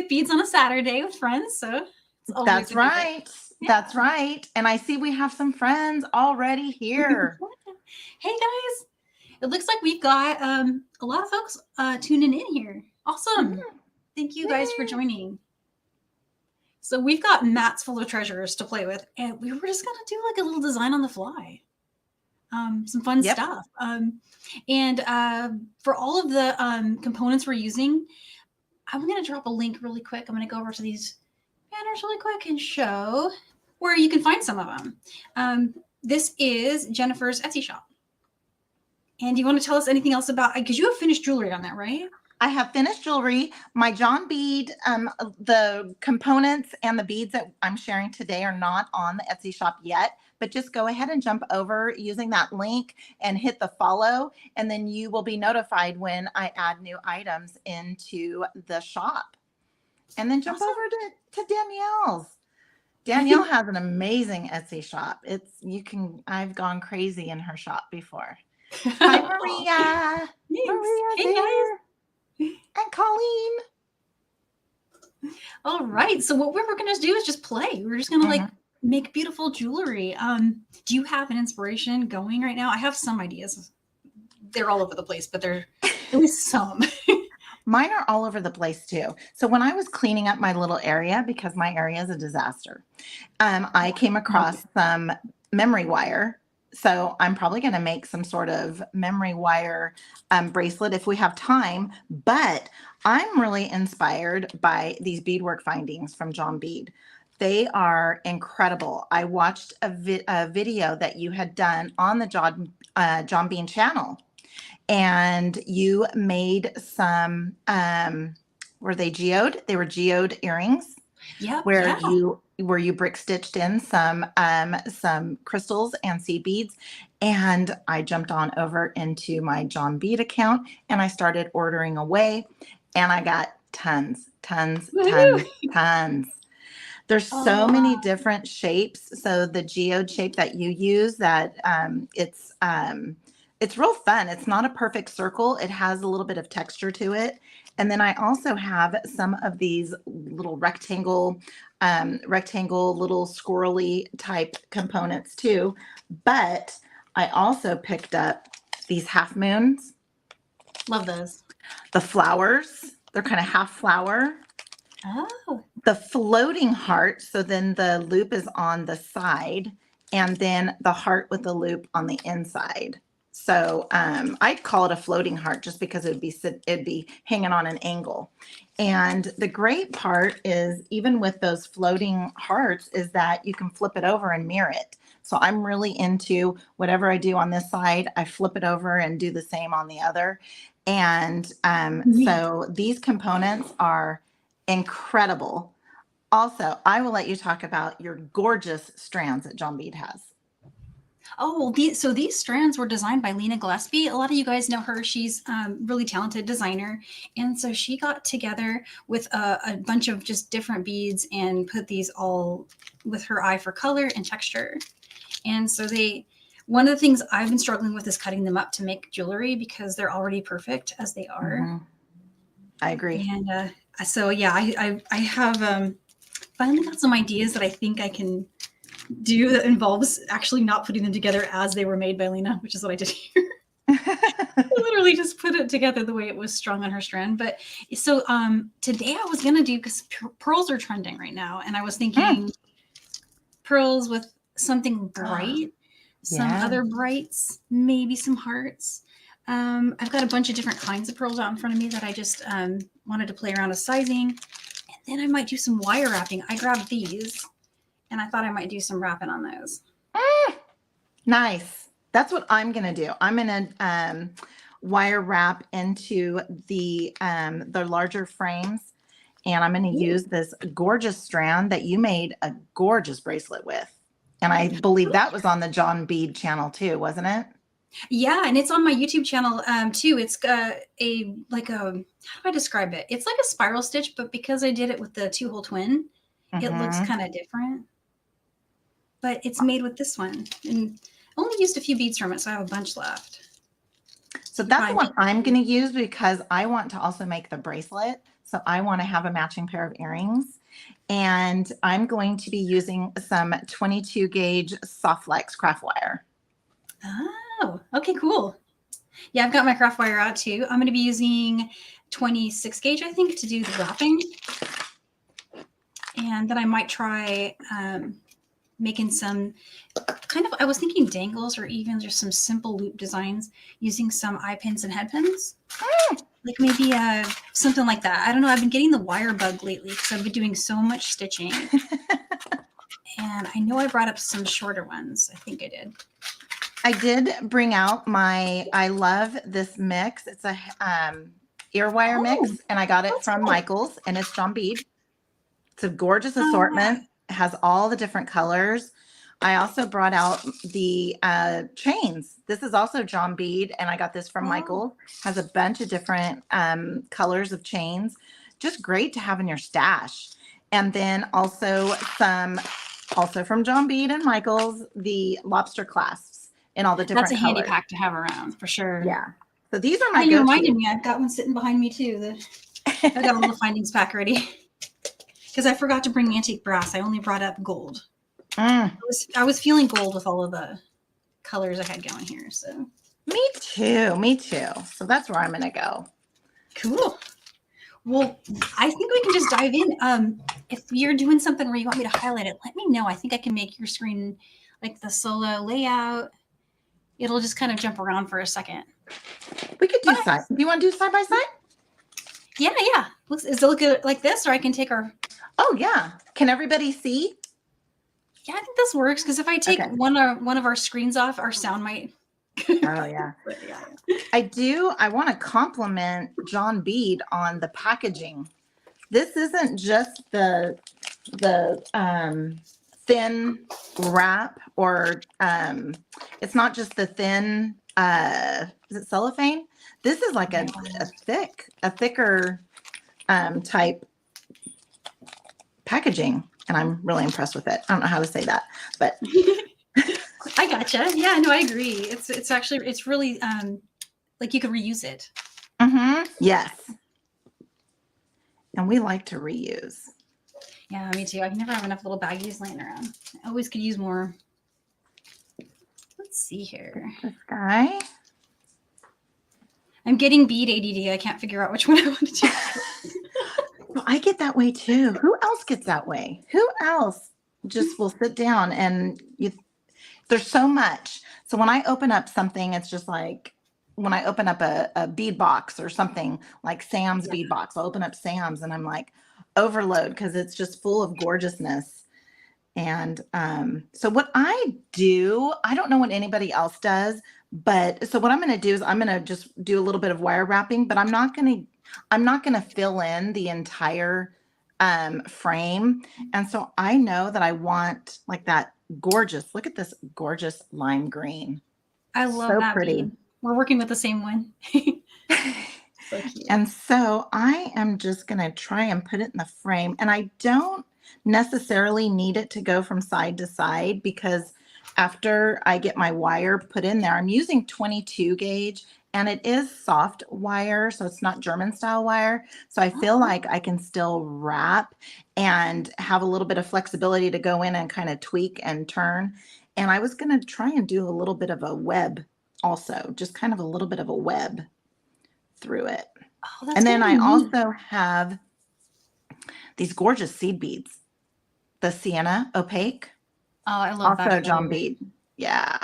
beads on a Saturday with friends, so it's always That's a good day. right. That's right. And I see we have some friends already here. Hey guys, it looks like we've got a lot of folks tuning in here. Awesome. Thank you guys for Yay. joining. So we've got mats full of treasures to play with, and we were just gonna do like a little design on the fly. Some fun Yep. stuff. And for all of the components we're using, I'm going to drop a link really quick. I'm going to go over to these banners really quick and show where you can find some of them. This is Jenifer's Etsy shop. And do you want to tell us anything else about, because you have finished jewelry on that, right? I have finished jewelry. My John bead, the components and the beads that I'm sharing today are not on the Etsy shop yet, but just go ahead and jump over using that link and hit the follow, and then you will be notified when I add new items into the shop. And then jump over to Danielle's. Danielle has an amazing Etsy shop. I've gone crazy in her shop before. Hi, Maria. Maria's hey, here. guys. And Colleen. All right. So what we're going to do is just play. We're just going to like make beautiful jewelry. Do you have an inspiration going right now? I have some ideas. They're all over the place, but there at least some. Mine are all over the place too. So when I was cleaning up my little area, because my area is a disaster, I came across some memory wire. So I'm probably going to make some sort of memory wire bracelet if we have time. But I'm really inspired by these beadwork findings from John Bead. They are incredible. I watched a video that you had done on the John Bean channel, and you made some. Were they geode? They were geode earrings. Yeah. Where you brick stitched in some crystals and seed beads. And I jumped on over into my John Bead account and I started ordering away, and I got tons. There's so many different shapes. So the geode shape that you use, that it's real fun. It's not a perfect circle. It has a little bit of texture to it. And then I also have some of these little rectangle little squirrely type components too. But I also picked up these half moons. Love those. The flowers, they're kind of half flower. Oh. The floating heart. So then the loop is on the side, and then the heart with the loop on the inside. So I'd call it a floating heart just because it'd be hanging on an angle. And the great part is, even with those floating hearts, is that you can flip it over and mirror it. So I'm really into whatever I do on this side, I flip it over and do the same on the other. And so these components are incredible. Also, I will let you talk about your gorgeous strands that John Bead has. Oh, so these strands were designed by Lena Gillespie. A lot of you guys know her. She's a really talented designer. And so she got together with a bunch of just different beads and put these all with her eye for color and texture. And so one of the things I've been struggling with is cutting them up to make jewelry, because they're already perfect as they are. I agree. And so, yeah, I have finally got some ideas that I think I can do that involves actually not putting them together as they were made by Lena, which is what I did here. I literally just put it together the way it was strung on her strand. But so today I was gonna do, because pearls are trending right now, and I was thinking pearls with something bright, some other brights, maybe some hearts. I've got a bunch of different kinds of pearls out in front of me that I just wanted to play around with sizing, and then I might do some wire wrapping. I grabbed these, and I thought I might do some wrapping on those. Nice. That's what I'm going to do. I'm going to wire wrap into the larger frames, and I'm going to use this gorgeous strand that you made a gorgeous bracelet with. And I believe that was on the John Bead channel too, wasn't it? Yeah, and it's on my YouTube channel too. It's how do I describe it? It's like a spiral stitch, but because I did it with the 2-hole twin, it looks kind of different. But it's made with this one, and only used a few beads from it, so I have a bunch left. So that's the one I'm going to use, because I want to also make the bracelet. So I want to have a matching pair of earrings. And I'm going to be using some 22 gauge soft flex craft wire. Oh, okay, cool. Yeah, I've got my craft wire out too. I'm going to be using 26 gauge, I think, to do the wrapping. And then I might try making some kind of, I was thinking dangles or even just some simple loop designs using some eye pins and head pins. Like maybe something like that. I don't know. I've been getting the wire bug lately because I've been doing so much stitching. And I know I brought up some shorter ones. I think I did. I did bring out I love this mix. It's a ear wire mix, and I got it from Michael's, and it's John Bead. It's a gorgeous assortment. It has all the different colors. I also brought out the chains. This is also John Bead, and I got this from Michael. Has a bunch of different colors of chains. Just great to have in your stash. And then also from John Bead and Michael's, the lobster clasps in all the different colors. That's a handy pack to have around for sure. Yeah. So these are my You reminded me, I've got one sitting behind me too. I got a little findings pack ready. Because I forgot to bring antique brass. I only brought up gold. I was feeling gold with all of the colors I had going here. So me too. So that's where I'm gonna go. Cool. Well, I think we can just dive in. If you're doing something where you want me to highlight it, let me know. I think I can make your screen like the solo layout. It'll just kind of jump around for a second. We could do side. Do you want to do side by side? Yeah. Is it look like this, or I can take our... Oh, yeah. Can everybody see? Yeah, I think this works, because if I take one of our screens off, our sound might... Oh, yeah. I want to compliment John Bead on the packaging. This isn't just the thin wrap, or it's not just the thin, is it cellophane? This is like a thicker type packaging, and I'm really impressed with it. I don't know how to say that, but I gotcha. Yeah, no, I agree. It's actually, it's really like you could reuse it. Yes. And we like to reuse. Yeah, me too. I never have enough little baggies laying around. I always could use more. Let's see here. This guy. I'm getting bead ADD. I can't figure out which one I want to do. Well, I get that way too. Who else gets that way? Who else just will sit down and there's so much. So when I open up something, it's just like when I open up a bead box or something like Sam's bead box, I'll open up Sam's and I'm like overload because it's just full of gorgeousness. And so what I do, I don't know what anybody else does, but so what I'm going to do is I'm going to just do a little bit of wire wrapping, but I'm not going to fill in the entire frame. And so I know that I want like that gorgeous, look at this gorgeous lime green. I love that pretty bead. We're working with the same one. So cute. And so I am just going to try and put it in the frame, and I don't necessarily need it to go from side to side, because after I get my wire put in there, I'm using 22 gauge, and it is soft wire, so it's not German style wire. So I feel like I can still wrap and have a little bit of flexibility to go in and kind of tweak and turn. And I was going to try and do a little bit of a web also, just kind of a little bit of a web through it. Oh, and then I also have these gorgeous seed beads, the sienna opaque. Oh, I love that. Also John Bead. Yeah.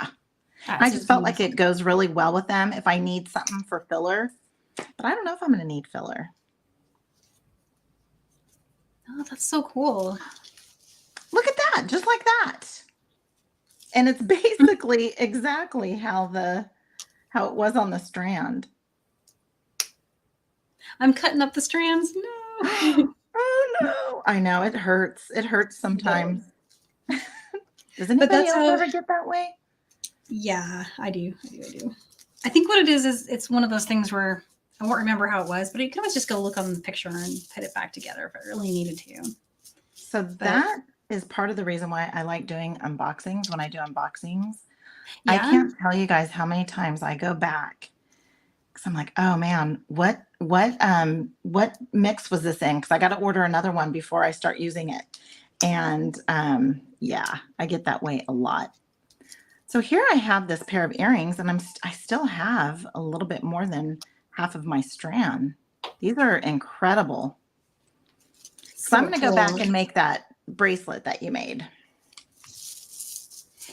I just felt like it goes really well with them if I need something for filler, but I don't know if I'm going to need filler. Oh, that's so cool. Look at that. Just like that. And it's basically exactly how it was on the strand. I'm cutting up the strands. No. Oh no. I know, it hurts. It hurts sometimes. Does anybody else ever get that way? Yeah, I do. I think what it is it's one of those things where I won't remember how it was, but you can always just go look on the picture and put it back together if I really needed to. So that is part of the reason why I like doing unboxings. When I do unboxings, I can't tell you guys how many times I go back I'm like, oh man, what mix was this in? Because I got to order another one before I start using it. And yeah, I get that way a lot. So here I have this pair of earrings, and I still have a little bit more than half of my strand. These are incredible. So I'm going to go back and make that bracelet that you made.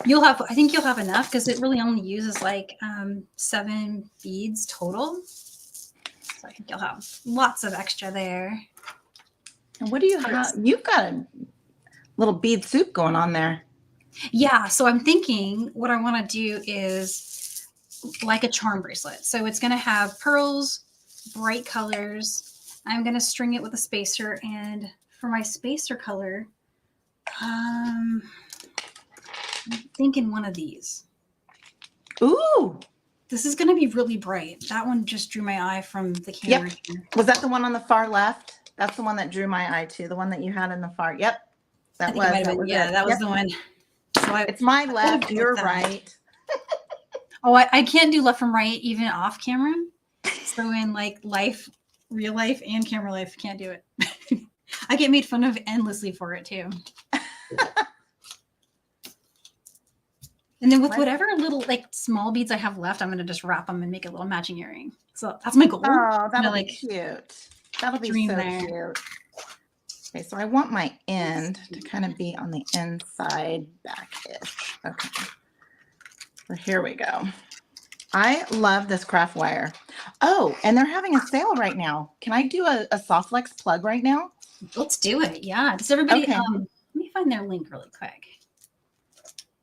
I think you'll have enough because it really only uses like 7 beads total. So I think you'll have lots of extra there. And what do you have? You've got a little bead soup going on there. Yeah. So I'm thinking what I want to do is like a charm bracelet. So it's going to have pearls, bright colors. I'm going to string it with a spacer. And for my spacer color, I'm thinking one of these. Ooh. This is going to be really bright. That one just drew my eye from the camera. Yep. Was that the one on the far left? That's the one that drew my eye too. The one that you had in the far. Yep. That was the one. So it's my left. You're right. Oh, I can't do left from right even off camera. So in like real life and camera life, can't do it. I get made fun of endlessly for it too. And then with whatever little like small beads I have left, I'm going to just wrap them and make a little matching earring. So that's my goal. Oh, that'll be cute. That'll be so cute. Okay, so I want my end to kind of be on the inside back-ish. Okay. So here we go. I love this craft wire. Oh, and they're having a sale right now. Can I do a soft flex plug right now? Let's do it. Yeah. Does everybody, let me find their link really quick.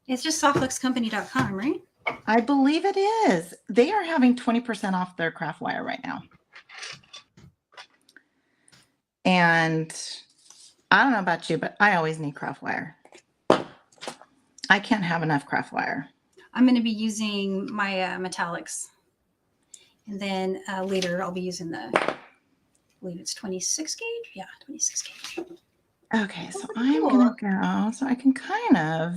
It's just softflexcompany.com, right? I believe it is. They are having 20% off their craft wire right now. And I don't know about you, but I always need craft wire. I can't have enough craft wire. I'm going to be using my metallics. And then later I'll be using I believe it's 26 gauge. Yeah, 26 gauge. Okay, so I'm going to go, so I can kind of,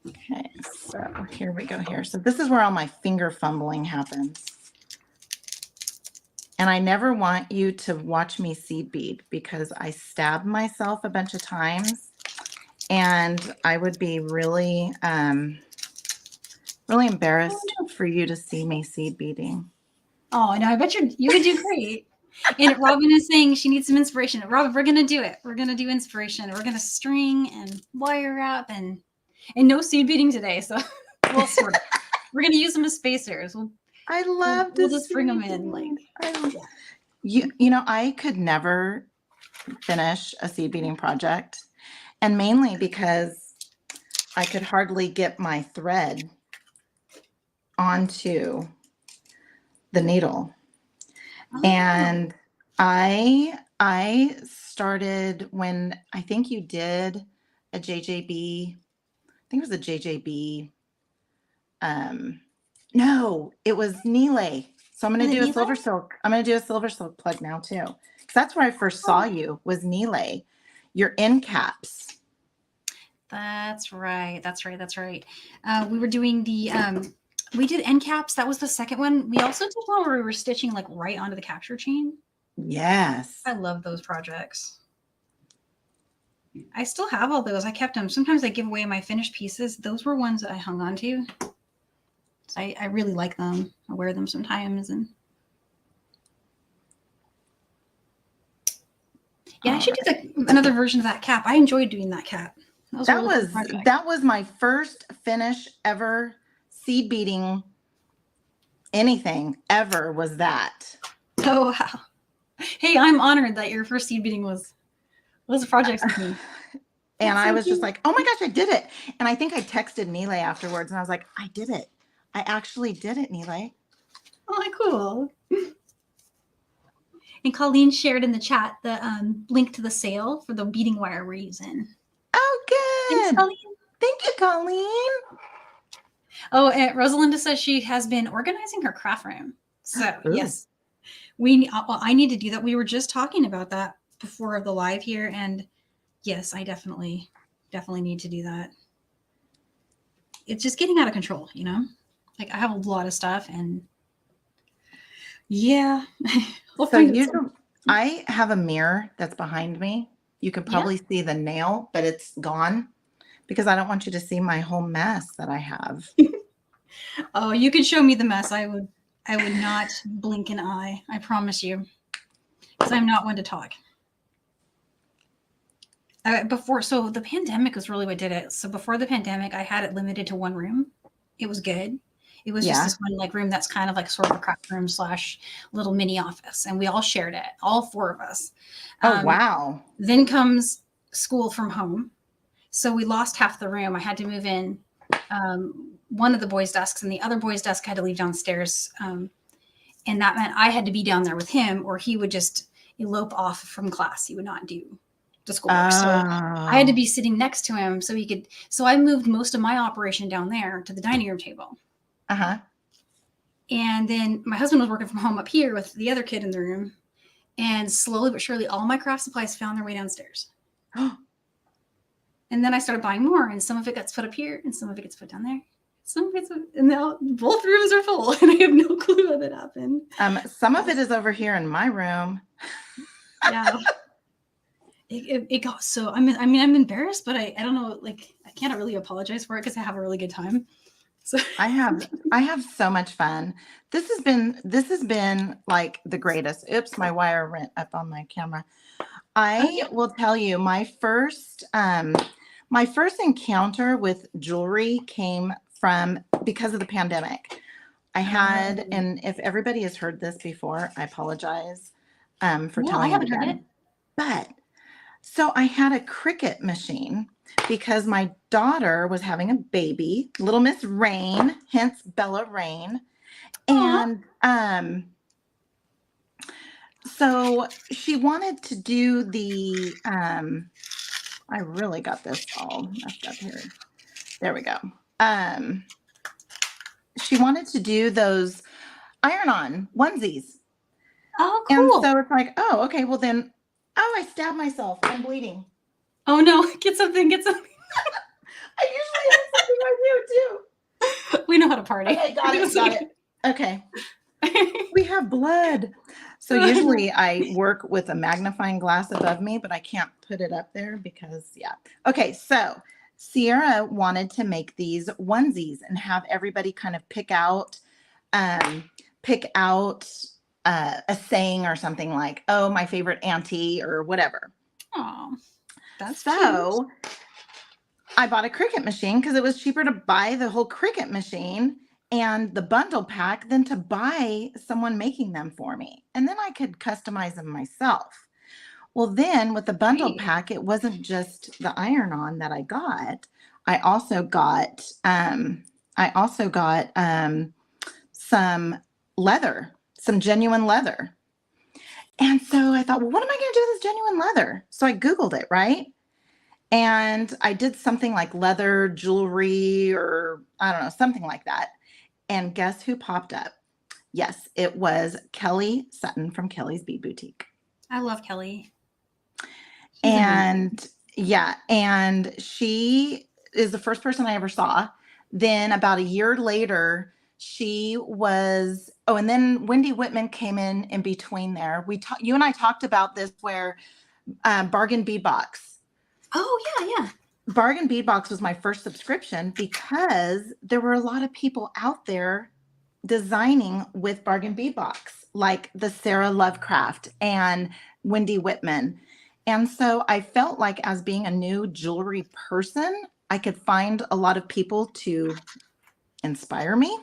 okay, so here we go here. So this is where all my finger fumbling happens. And I never want you to watch me seed bead because I stab myself a bunch of times and I would be really, really embarrassed for you to see me seed beading. Oh, no, I bet you would do great. And Robin is saying she needs some inspiration. Robin, we're going to do it. We're going to do inspiration. We're going to string and wire wrap and no seed beading today. So we'll sort of, we're going to use them as spacers. We'll just bring them in. Like, you know, I could never finish a seed beading project, and mainly because I could hardly get my thread onto the needle. Oh. And I started when I think you did a JJB. I think it was a JJB. No, it was Nile. So I'm going to do a silver silk. I'm going to do a silver silk plug now too. Because that's where I first saw you was Nile. Your end caps. That's right. That's right. We were doing we did end caps. That was the second one. We also did one where we were stitching like right onto the capture chain. Yes. I love those projects. I still have all those. I kept them. Sometimes I give away my finished pieces. Those were ones that I hung on to. So I really like them. I wear them sometimes. And yeah, I should do another version of that cap. I enjoyed doing that cap. That was my first finish ever seed beading anything ever was that. Oh, wow. Hey, I'm honored that your first seed beading was a project with me. And I was just like, oh my gosh, I did it. And I think I texted Nile afterwards and I was like, I did it. I actually did it, Nile. Oh, cool. And Colleen shared in the chat the link to the sale for the beading wire we're using. Oh, good. Thanks, Colleen. Thank you, Colleen. Oh, and Rosalinda says she has been organizing her craft room. So, yes, I need to do that. We were just talking about that before the live here. And yes, I definitely need to do that. It's just getting out of control, you know? Like I have a lot of stuff and Yeah. I'll So find it some. I have a mirror that's behind me. You can Yeah. probably see the nail, but it's gone because I don't want you to see my whole mess that I have. Oh, you can show me the mess. I would not blink an eye. I promise you, because I'm not one to talk. So the pandemic was really what did it. So before the pandemic, I had it limited to one room. It was good. It was just Yeah. this one like room that's kind of like sort of a craft room slash little mini office, and we all shared it, all four of us. Oh, Um, wow. then comes school from home, so we lost half the room. I had to move in one of the boys' desks, and the other boy's desk had to leave downstairs, and that meant I had to be down there with him, or he would just elope off from class. He would not do the schoolwork. So I had to Oh, be sitting next to him so he could. So I moved most of my operation down there to the dining room table. uh-huh. And then my husband was working from home up here with the other kid in the room. And slowly but surely, all my craft supplies found their way downstairs. And then I started buying more, and some of it gets put up here, and some of it gets put down there. Some of it's, and now both rooms are full, and I have no clue how that happened. Some of it is over here in my room. Yeah. It got so, I mean, I'm embarrassed, but I don't know, like, I can't really apologize for it because I have a really good time. So I have so much fun. This has been like the greatest. Oops, my wire went up on my camera. oh, I yeah. will tell you my first encounter with jewelry came from because of the pandemic. I had, Oh. and if everybody has heard this before, I apologize for No, I telling it haven't heard it. again. But so I had a Cricut machine because my daughter was having a baby, little Miss Rain, hence BellaRayne. Aw. And so she wanted to do I really got this all messed up here. There we go. She wanted to do those iron-on onesies. Oh, And cool. so it's like, oh, okay, well then, oh, I stabbed myself. I'm bleeding. Oh, no. Get something. Get something. I usually have something right here too. We know how to party. Okay, got it, got it. Okay. it. We have blood. So usually I work with a magnifying glass above me, but I can't put it up there because, yeah. Okay, so Sierra wanted to make these onesies and have everybody kind of um, pick out a saying or something like, oh, my favorite auntie or whatever. Oh, that's cute. So I bought a Cricut machine because it was cheaper to buy the whole Cricut machine and the bundle pack than to buy someone making them for me. And then I could customize them myself. Well, then with the bundle Great. pack, it wasn't just the iron-on that I got. I also got some leather, some genuine leather. And so I thought, well, what am I going to do with this genuine leather? So I Googled it, right? And I did something like leather jewelry or I don't know, something like that. And guess who popped up? Yes, it was Kelly Sutton from Kelly's Bead Boutique. I love Kelly. He's amazing. And yeah, and she is the first person I ever saw. Then about a year later, and then Wendy Whitman came in between there. You and I talked about this where Bargain Bead Box. Oh, yeah. Bargain Bead Box was my first subscription because there were a lot of people out there designing with Bargain Bead Box, like the Sarah Lovecraft and Wendy Whitman. And so I felt like as being a new jewelry person, I could find a lot of people to inspire me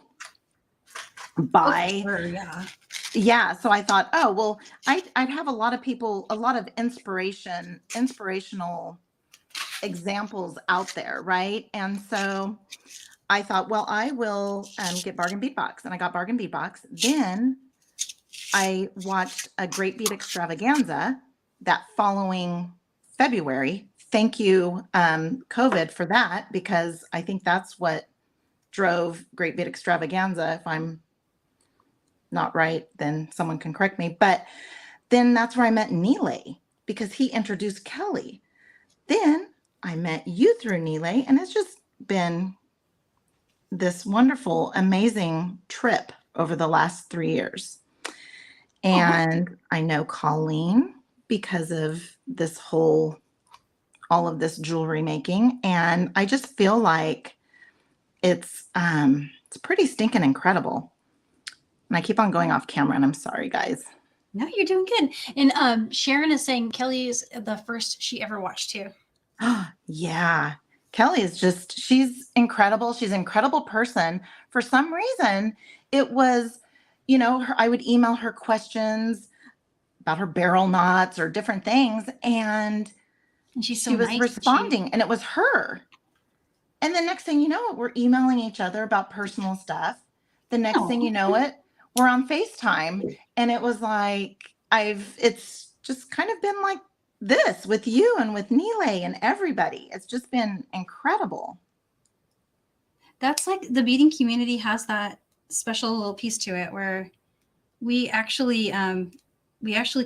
by, Sure, yeah. yeah. So I thought, oh, well, I'd have a lot of people, a lot of inspirational examples out there, right? And so I thought, well, I will get Bargain Bead Box, and I got Bargain Bead Box. Then I watched a Great Bead Extravaganza that following February. Thank you, COVID, for that, because I think that's what drove Great Bead Extravaganza. If I'm not right, then someone can correct me. But then that's where I met Neelay, because he introduced Kelly. Then I met you through Neelay, and it's just been this wonderful, amazing trip over the last 3 years. Oh, And I know Colleen because of this all of this jewelry making. And I just feel like it's pretty stinking incredible. And I keep on going off camera and I'm sorry, guys. no, you're doing good. And Sharon is saying Kelly is the first she ever watched too. Yeah. Kelly is just, she's incredible. She's an incredible person. For some reason, it was, I would email her questions about her barrel knots or different things, and And she's she so was nice. responding, and it was her. And the next thing you know it, we're emailing each other about personal stuff. The next thing you know it, we're on FaceTime. And it was like, it's just kind of been like this with you and with Nile and everybody. It's just been incredible. That's like the beading community has that special little piece to it where we actually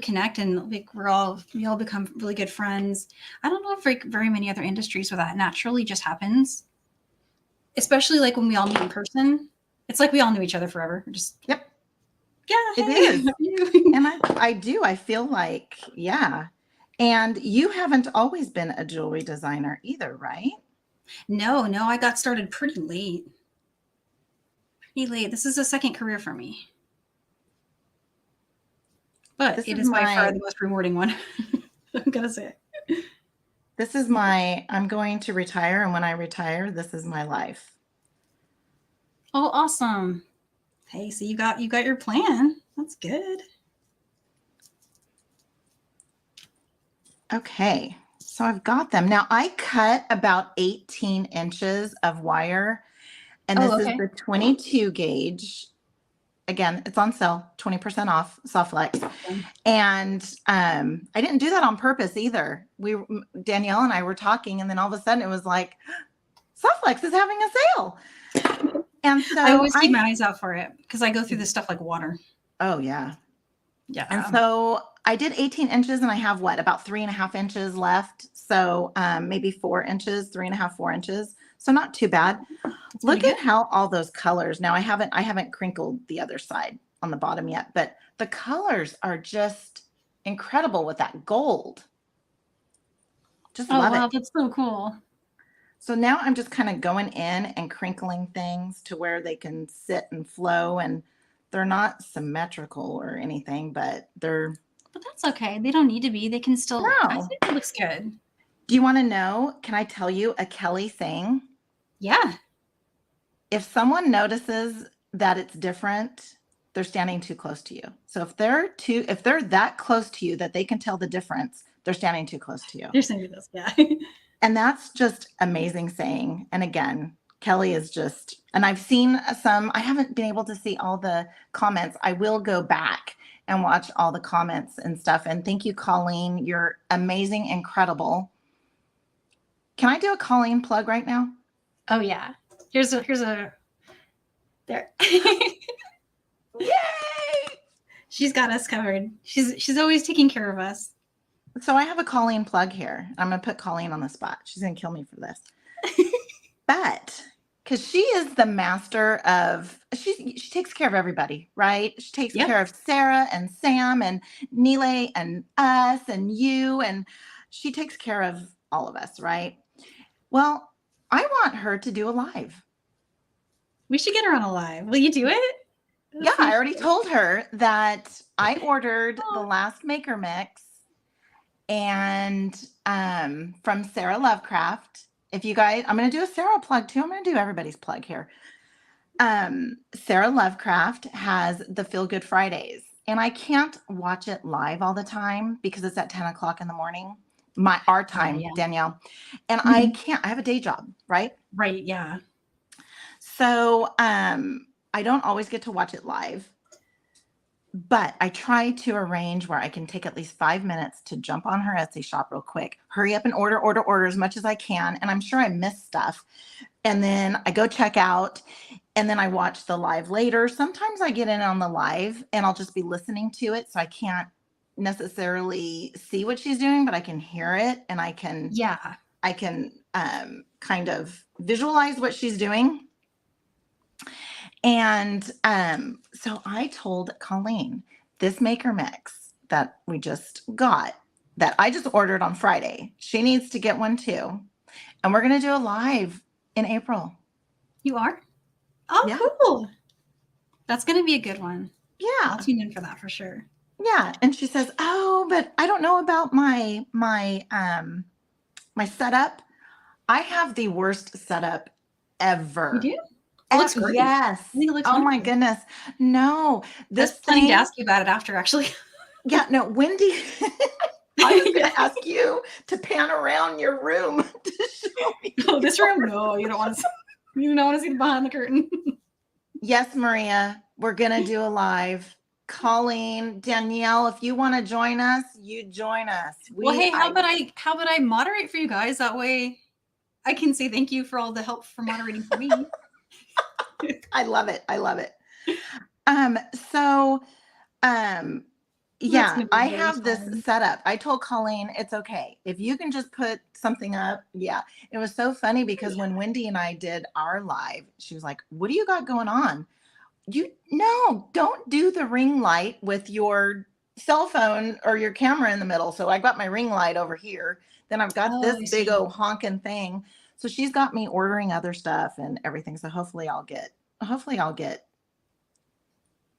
connect, and like we all become really good friends. I don't know if very many other industries where that naturally just happens, especially like when we all meet in person. It's like we all knew each other forever. We're just Yep. yeah, It hey, is. how are you? And I feel like, yeah. And you haven't always been a jewelry designer either, right? No, I got started pretty late. Pretty late. This is a second career for me, but This it is is by far my the most rewarding one. I'm gonna say it. I'm going to retire, and when I retire, this is my life. Oh, awesome. Hey, so you got your plan. That's good. Okay, so I've got them. Now I cut about 18 inches of wire, and Oh, this is okay. the 22 gauge. Again, it's on sale, 20% off, soft flex. And I didn't do that on purpose either. Danielle and I were talking, and then all of a sudden it was like, soft flex is having a sale. And so I always keep my eyes out for it because I go through this stuff like water. oh yeah. Yeah. And so I did 18 inches, and I have about 3.5 inches left. So maybe 4 inches, 3.5, 4 inches. So not too bad. That's Look pretty at how all those colors. Now I haven't crinkled the other side on the bottom yet, but the colors are just incredible with that gold. Just Oh, love wow, it. that's so cool. So now I'm just kind of going in and crinkling things to where they can sit and flow, and they're not symmetrical or anything, but they're But that's okay. They don't need to be. They can still. I no. think it looks good. Do you want to know? Can I tell you a Kelly saying? Yeah. If someone notices that it's different, they're standing too close to you. So if they're that close to you that they can tell the difference, they're standing too close to you. You're saying this. Yeah. And that's just amazing saying. And again, Kelly is just, and I've seen I haven't been able to see all the comments. I will go back and watch all the comments and stuff. And thank you, Colleen. You're amazing, incredible. Can I do a Colleen plug right now? Oh yeah. Here's a there. Yay! She's got us covered. She's always taking care of us. So I have a Colleen plug here. I'm going to put Colleen on the spot. She's going to kill me for this. But because she is the master of, she takes care of everybody, right? She takes care of Sarah and Sam and Nile and us and you, and she takes care of all of us, right? Well, I want her to do a live. We should get her on a live. Will you do it? Yeah, I already told her that I ordered the last Maker Mix and from Sarah Lovecraft. If you guys, I'm going to do a Sarah plug too. I'm going to do everybody's plug here. Sarah Lovecraft has the Feel Good Fridays, and I can't watch it live all the time because it's at 10 o'clock in the morning, our time, Danielle. And I can't, I have a day job, right? Right. Yeah. So I don't always get to watch it live. But I try to arrange where I can take at least 5 minutes to jump on her Etsy shop real quick, hurry up and order as much as I can. And I'm sure I miss stuff. And then I go check out, and then I watch the live later. Sometimes I get in on the live and I'll just be listening to it. So I can't necessarily see what she's doing, but I can hear it, and I can kind of visualize what she's doing. And so I told Colleen this maker mix that we just got, that I just ordered on Friday. She needs to get one too. And we're going to do a live in April. You are? Oh, Yeah. cool. That's going to be a good one. Yeah. I'll tune in for that for sure. Yeah. And she says, oh, but I don't know about my setup. I have the worst setup ever. You do? It looks great. Yes. I think it looks oh my wonderful. goodness. No, I this was planning thing. to ask you about it after, actually. Yeah, no, Wendy. I was going to ask you to pan around your room to show me. Oh, this room? No, you don't want to. You don't want to see behind the curtain. Yes, Maria, we're going to do a live. Colleen, Danielle, if you want to join us, you join us. Well, hey, how about I moderate for you guys? That way I can say thank you for all the help for moderating for me. I love it. I love it. Yeah, I have this set up. I told Colleen, it's okay. If you can just put something up. Yeah. It was so funny because when Wendy and I did our live, she was like, what do you got going on? Don't do the ring light with your cell phone or your camera in the middle. So I got my ring light over here. Then I've got this big old honking thing. So she's got me ordering other stuff and everything. So hopefully I'll get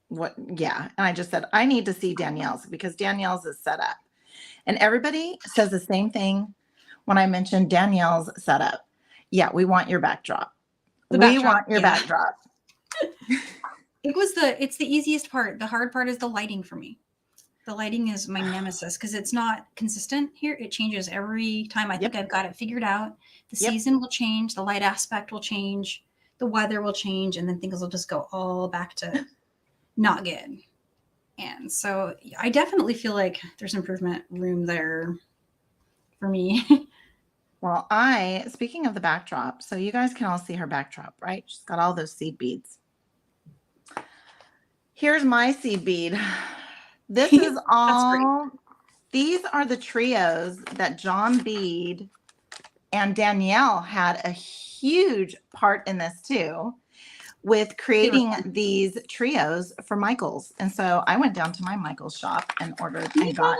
what, yeah. And I just said, I need to see Danielle's because Danielle's is set up. And everybody says the same thing when I mention Danielle's setup. Yeah, we want your backdrop. We want your backdrop. It's the easiest part. The hard part is the lighting for me. The lighting is my nemesis because it's not consistent here. It changes every time. I think I've got it figured out. The season will change. The light aspect will change. The weather will change. And then things will just go all back to not good. And so I definitely feel like there's improvement room there for me. Well, speaking of the backdrop, so you guys can all see her backdrop, right? She's got all those seed beads. Here's my seed bead. This is all, these are the trios that John Bead and Danielle had a huge part in this too, with creating these trios for Michael's. And so I went down to my Michael's shop and ordered and got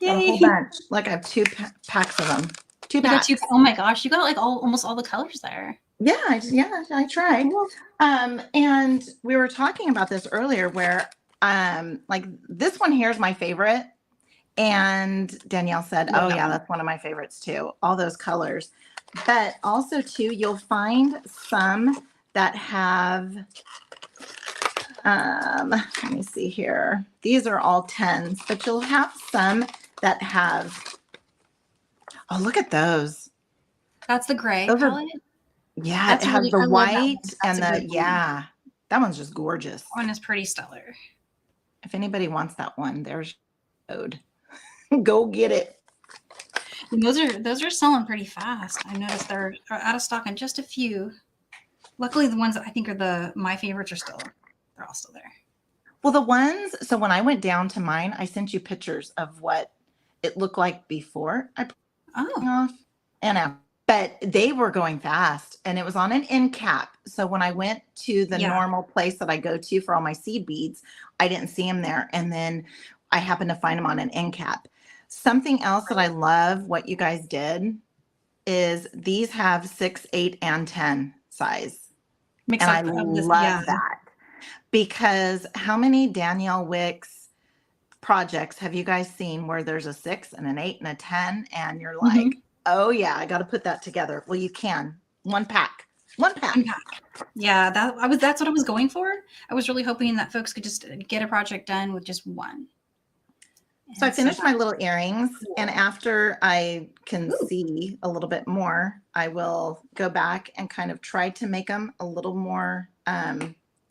a whole bunch. Like I have two packs of them. Two packs. Oh my gosh, you got like almost all the colors there. Yeah, I tried. And we were talking about this earlier where like this one here is my favorite. And Danielle said, oh yeah, that's one of my favorites too. All those colors. But also too, you'll find some that have, let me see here. These are all 10s, but you'll have some that have, oh, look at those. That's the gray palette? Yeah, it has the white and the, yeah, that one's just gorgeous. That one is pretty stellar. If anybody wants that one, there's code. Go get it. And those are selling pretty fast. I noticed they're out of stock in just a few. Luckily, the ones that I think are my favorites they're all still there. Well, the ones, so when I went down to mine, I sent you pictures of what it looked like before I put it off and after. But they were going fast and it was on an end cap. So when I went to the normal place that I go to for all my seed beads, I didn't see them there. And then I happened to find them on an end cap. Something else that I love what you guys did is these have 6, 8, and 10 size. And I love that because how many Danielle Wicks projects have you guys seen where there's a 6 and an 8 and a 10 and you're like, oh yeah, I got to put that together. Well, you can. One pack. Yeah, that's what I was going for. I was really hoping that folks could just get a project done with just one. So I finished my little earrings, and after I can see a little bit more, I will go back and kind of try to make them a little more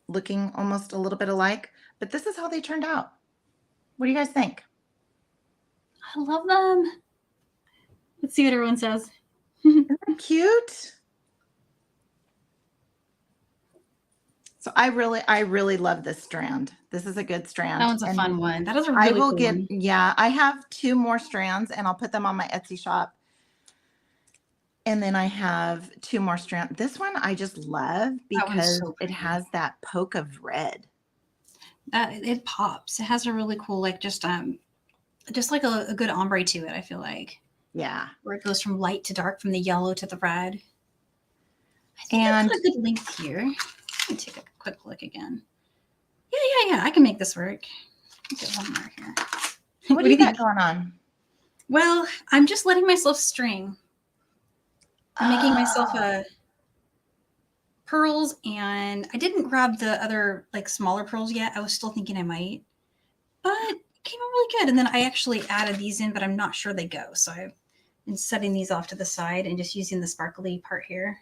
looking almost a little bit alike. But this is how they turned out. What do you guys think? I love them. Let's see what everyone says. Isn't that cute? So I really love this strand. This is a good strand. That one's a fun one. That is a really cool one. Yeah, I have 2 more strands and I'll put them on my Etsy shop. And then I have 2 more strands. This one I just love because it has that poke of red. It pops. It has a really cool, like just like a good ombre to it. I feel like Yeah. where it goes from light to dark, from the yellow to the red. I think I've And got a good length here. Let me take a quick look again. Yeah. I can make this work. Get one more here. what do you got going on? Well, I'm just letting myself string. I'm making myself a pearls, and I didn't grab the other like smaller pearls yet. I was still thinking I might, but it came out really good. And then I actually added these in, but I'm not sure they go. So I've been setting these off to the side and just using the sparkly part here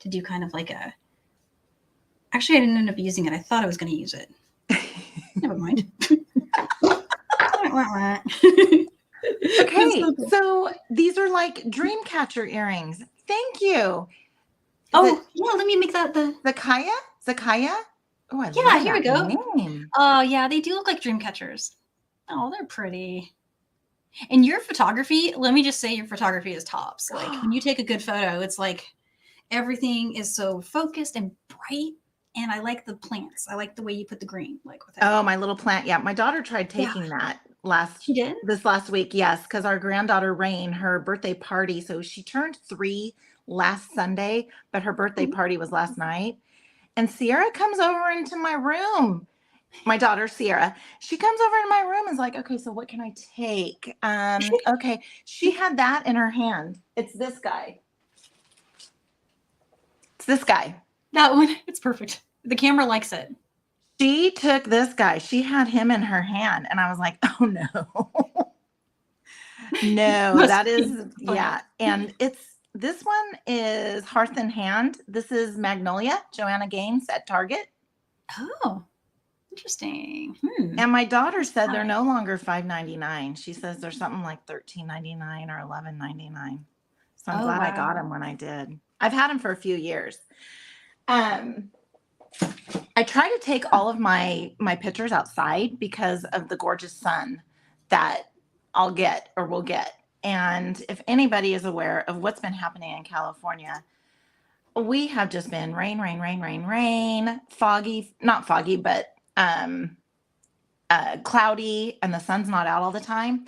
to do kind of like a. Actually, I didn't end up using it. I thought I was going to use it. Never mind. Okay, So cool. so these are like dream catcher earrings. Thank you. Oh, yeah, let me make that the Zakaya? Zakaya? Oh, I Yeah, love here we that go. name. Oh, yeah, they do look like dream catchers. Oh, they're pretty. And your photography, let me just say your photography is tops. Like when you take a good photo, it's like everything is so focused and bright. And I like the plants. I like the way you put the green, like with it. Oh, my little plant. Yeah, my daughter tried Yeah. taking that She did? this last week. Yes, because our granddaughter Rain, her birthday party. So she turned 3 last Sunday, but her birthday party was last night. And Sierra comes over into my room. My daughter Sierra, she comes over in my room and is like, okay, so what can I take? Okay. She had that in her hand. It's this guy. It's this guy. That one, it's perfect. The camera likes it. She took this guy. She had him in her hand. And I was like, oh no. No, that is, yeah. And this one is Hearth in Hand. This is Magnolia, Joanna Gaines at Target. Oh, interesting. And my daughter said they're no longer $5.99. She says there's something like $13.99 or $11.99. So I'm glad I got them when I did. I've had them for a few years. I try to take all of my pictures outside because of the gorgeous sun that I'll get or will get. And if anybody is aware of what's been happening in California, we have just been rain, foggy, not foggy, but cloudy, and the sun's not out all the time.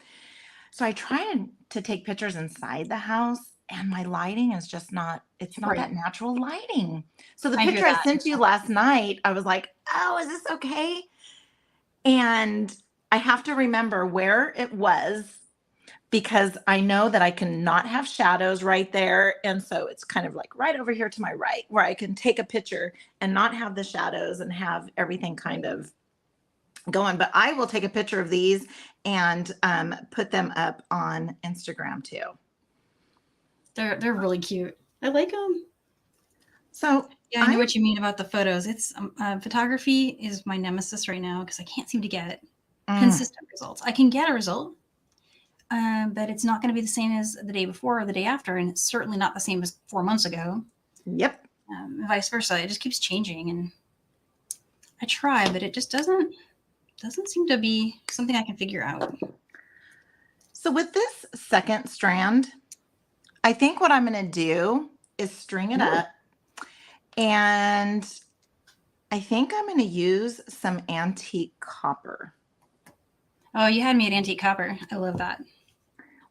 So I try to take pictures inside the house, and my lighting is just not, it's not that natural lighting. So the picture I sent you last night, I was like, oh, is this okay? And I have to remember where it was because I know that I cannot have shadows right there. And so it's kind of like right over here to my right where I can take a picture and not have the shadows and have everything kind of going. But I will take a picture of these and put them up on Instagram too. They're really cute. I like them. So yeah, I know what you mean about the photos. It's photography is my nemesis right now because I can't seem to get consistent results. I can get a result, but it's not going to be the same as the day before or the day after, and it's certainly not the same as 4 months ago. Yep. Vice versa. It just keeps changing, and I try, but it just doesn't seem to be something I can figure out. So with this second strand, I think what I'm going to do is string it up, and I think I'm going to use some antique copper. Oh, you had me at antique copper. I love that.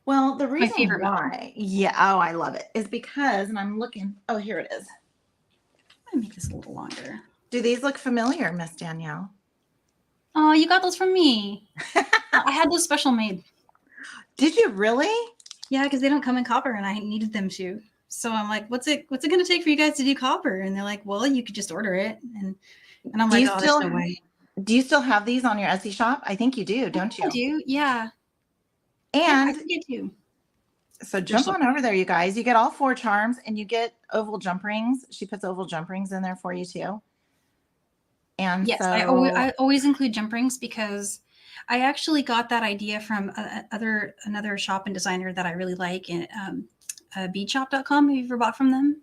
Well, the reason why, I love it, is because, and I'm looking, oh, here it is. I'm going to make this a little longer. Do these look familiar, Miss Danielle? Oh, you got those from me. I had those special made. Did you really? Yeah, because they don't come in copper, and I needed them to. So I'm like, what's it going to take for you guys to do copper? And they're like, well, you could just order it. And I'm like, oh, there's no way. Do you still have these on your Etsy shop? I think you do, don't you? I do, yeah. And I think I do. So jump on over there, you guys. You get all 4 charms, and you get oval jump rings. She puts oval jump rings in there for you too. And yes, so I always include jump rings because I actually got that idea from another shop and designer that I really like, beadshop.com. Have you ever bought from them?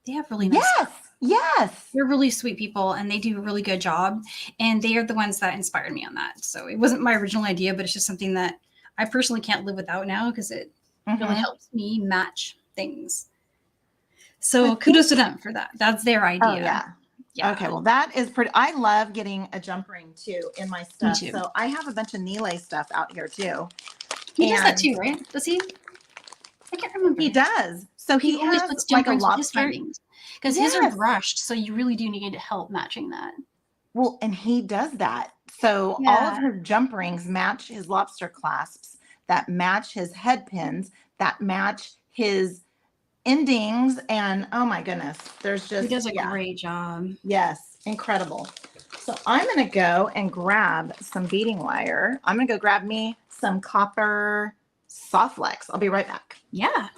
They have really nice stuff. Yes. They're really sweet people, and they do a really good job. And they are the ones that inspired me on that. So it wasn't my original idea, but it's just something that I personally can't live without now because it really helps me match things. So kudos to them for that. That's their idea. Oh, yeah. Yeah, Okay, well that is pretty. I love getting a jump ring too in my me stuff. too. So I have a bunch of Nile stuff out here too. He does that And too, right? Does he? I can't remember. he does. So He he always has puts like jump a rings with his lobster. bindings because his are Yes. brushed, so you really do need help matching that. Well, and he does that. So all of Yeah, his jump rings match his lobster clasps, that match his head pins, that match his endings. And oh my goodness, there's he just, does a yeah, great job. yes, incredible. So I'm going to go and grab some beading wire. I'm going to go grab me some copper Softlex. I'll be right back. Yeah.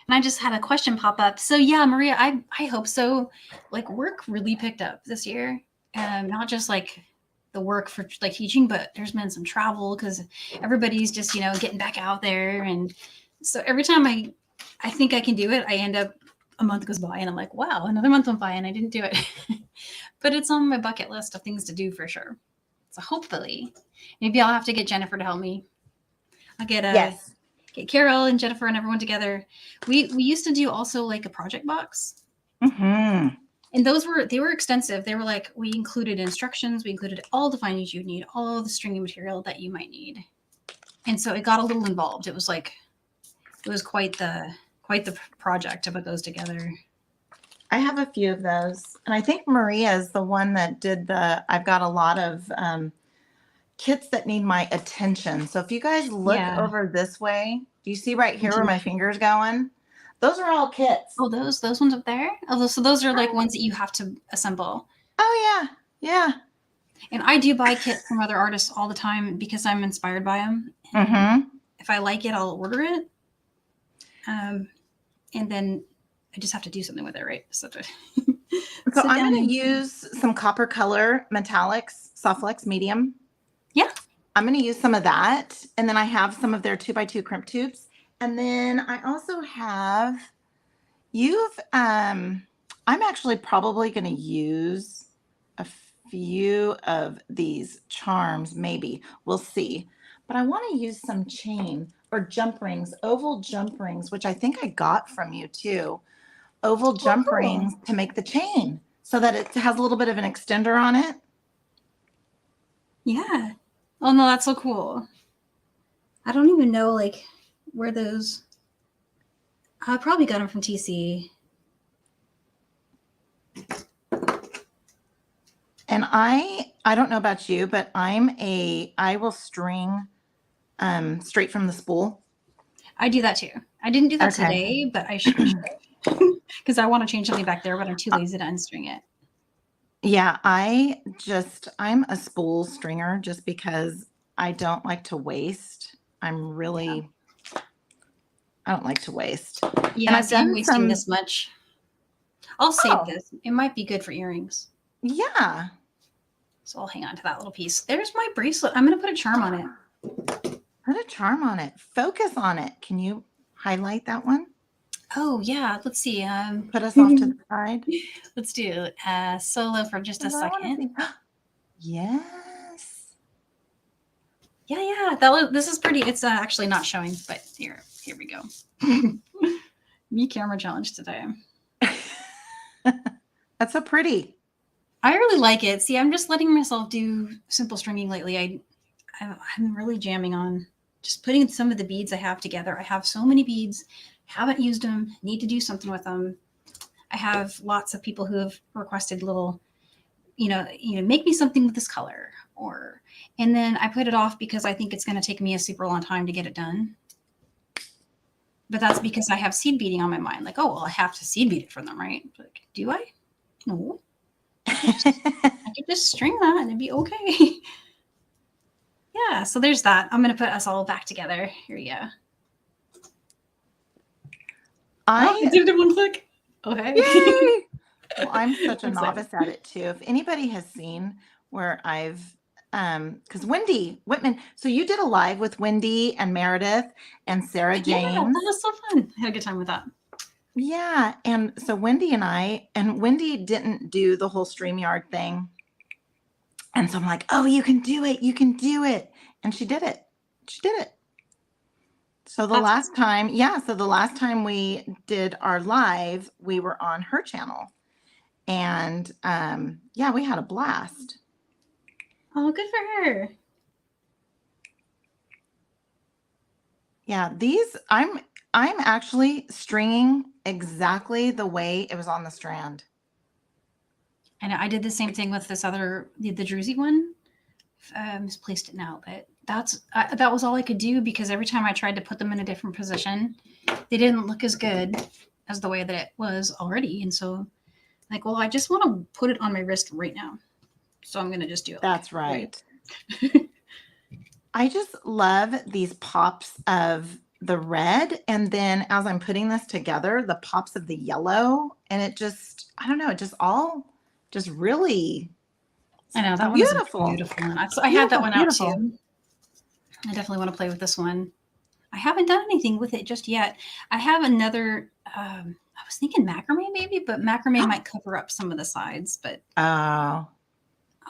And I just had a question pop up. So yeah, Maria, I hope so. Like work really picked up this year. Not just like the work for like teaching, but there's been some travel because everybody's just, getting back out there. And so every time I think I can do it, I end up a month goes by and I'm like, wow, another month went by and I didn't do it. But it's on my bucket list of things to do for sure. So hopefully, maybe I'll have to get Jenifer to help me. I'll Yes. get Carol and Jenifer and everyone together. We used to do also like a project box. Mm-hmm. And they were extensive. They were like, we included instructions, we included all the findings you need, all the stringing material that you might need. And so it got a little involved. It was quite the project to put those together. I have a few of those. And I think Maria is the one that did I've got a lot of kits that need my attention. So if you guys look Yeah. over this way, do you see right here where my finger's going? Those are all kits. Oh, those ones up there? Oh, so those are like ones that you have to assemble. Oh, yeah. Yeah. And I do buy kits from other artists all the time because I'm inspired by them. Mm-hmm. If I like it, I'll order it. And then I just have to do something with it, right? So I'm going to use some copper color metallics, Softlex medium. Yeah. I'm going to use some of that. And then I have some of their 2x2 crimp tubes. And then I also have, I'm actually probably going to use a few of these charms, maybe. We'll see. But I want to use some chain or jump rings, oval jump rings, which I think I got from you too. Oval jump rings to make the chain so that it has a little bit of an extender on it. Yeah. Oh no, that's so cool. I don't even know like where those. I probably got them from TC. And I don't know about you, but I will string straight from the spool. I do that too. I didn't do that today, but I should because I want to change something back there, but I'm too lazy to unstring it. Yeah, I'm a spool stringer just because I don't like to waste. I don't like to waste. Yeah, And I've done wasting this much. I'll save this. It might be good for earrings. Yeah. So I'll hang on to that little piece. There's my bracelet. I'm going to put a charm on it. Put a charm on it. Focus on it. Can you highlight that one? Oh, yeah. Let's see. Put us off to the side. Let's do solo for just a second. Yes. Yeah. This is pretty. It's actually not showing, but here we go. Me camera challenge today. That's so pretty. I really like it. See, I'm just letting myself do simple stringing lately. I'm really jamming on just putting some of the beads I have together. I have so many beads, haven't used them, need to do something with them. I have lots of people who have requested little, make me something with this color, and then I put it off because I think it's going to take me a super long time to get it done. But that's because I have seed beading on my mind. Like, oh, well, I have to seed bead it for them, right? Like, do I? No. I could just string that and it'd be okay. Yeah, so there's that. I'm going to put us all back together. Here we go. I did it in one click. Okay. Yay! Well, I'm such a novice at it too. If anybody has seen where I've, because Wendy Whitman, so you did a live with Wendy and Meredith and Sarah James. Yeah, that was so fun. I had a good time with that. Yeah, and so Wendy didn't do the whole StreamYard thing. And so I'm like, oh, you can do it. You can do it. And she did it. So the last time we did our live, we were on her channel. And yeah, we had a blast. Oh, good for her. Yeah, these I'm actually stringing exactly the way it was on the strand. And I did the same thing with this other, the Druzy one. Misplaced it now, but that was all I could do because every time I tried to put them in a different position, they didn't look as good as the way that it was already. And so, like, well, I just want to put it on my wrist right now, so I'm gonna just do it. That's right. I just love these pops of the red, and then as I'm putting this together, the pops of the yellow, and it just, I don't know, it just all just really I know that beautiful. one is a beautiful one. So I had that one Beautiful. out too. I definitely want to play with this one. I haven't done anything with it just yet. I have another. I was thinking macrame maybe, but macrame might cover up some of the sides. But Oh, I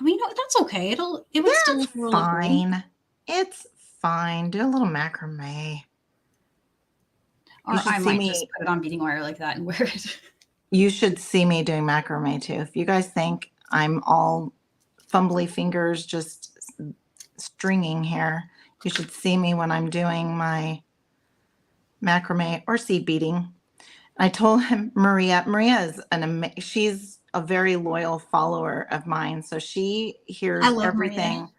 mean, that's okay. It would still look really fine. good. It's fine. Do a little macrame. Or I might just put it on beading wire like that and wear it. You should see me doing macrame too. If you guys think I'm all fumbly fingers just stringing here, you should see me when I'm doing my macrame or seed beading. I told him Maria is she's a very loyal follower of mine. So she hears I love everything. Maria.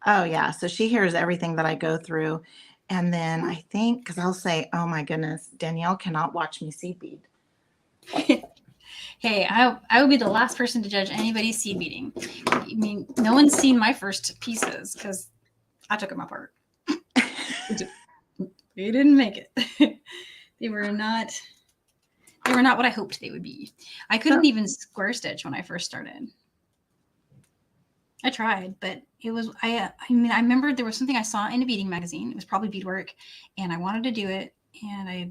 Oh yeah. So she hears everything that I go through. And then I think, because I'll say, oh my goodness, Danielle cannot watch me seed bead. Hey, I would be the last person to judge anybody's seed beading. I mean, no one's seen my first pieces because I took them apart. They didn't make it. They were not what I hoped they would be. I couldn't even square stitch when I first started. I tried, but it was I mean I remember there was something I saw in a beading magazine. It was probably beadwork, and I wanted to do it. And I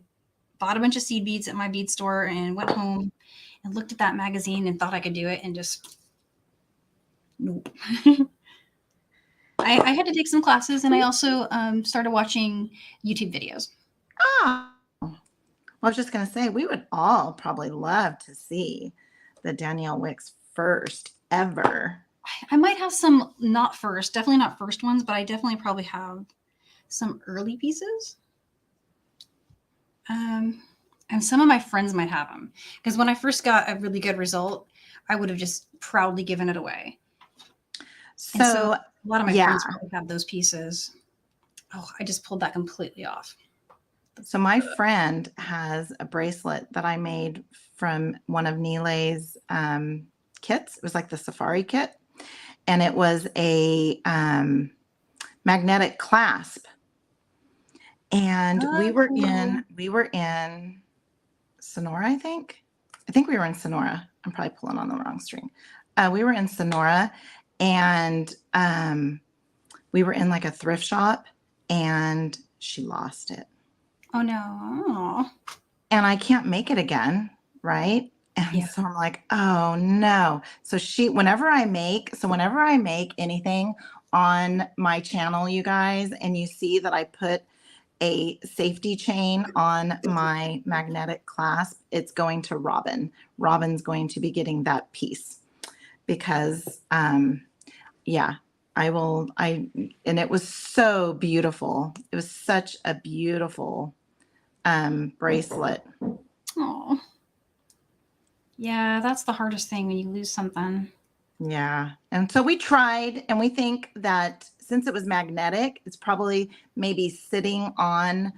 bought a bunch of seed beads at my bead store and went home and looked at that magazine and thought I could do it, and just nope. I had to take some classes, and I also started watching YouTube videos. Oh, well, I was just going to say, we would all probably love to see the Danielle Wicks first ever. I might have some definitely not first ones, but I definitely probably have some early pieces. And some of my friends might have them because when I first got a really good result, I would have just proudly given it away. So a lot of my friends probably have those pieces. Oh, I just pulled that completely off. So my friend has a bracelet that I made from one of Nilay's kits. It was like the safari kit, and it was a magnetic clasp. And we were in Sonora, I think we were in Sonora. I'm probably pulling on the wrong string. We were in Sonora, and we were in like a thrift shop, and she lost it. Oh no. And I can't make it again, right? And so I'm like, oh no. So whenever I make anything on my channel, you guys, and you see that I put a safety chain on my magnetic clasp, it's going to Robin. Robin's going to be getting that piece because, yeah, and it was so beautiful. It was such a beautiful bracelet. Oh, yeah, that's the hardest thing when you lose something. Yeah. And so we tried, and we think that since it was magnetic, it's probably it's sitting on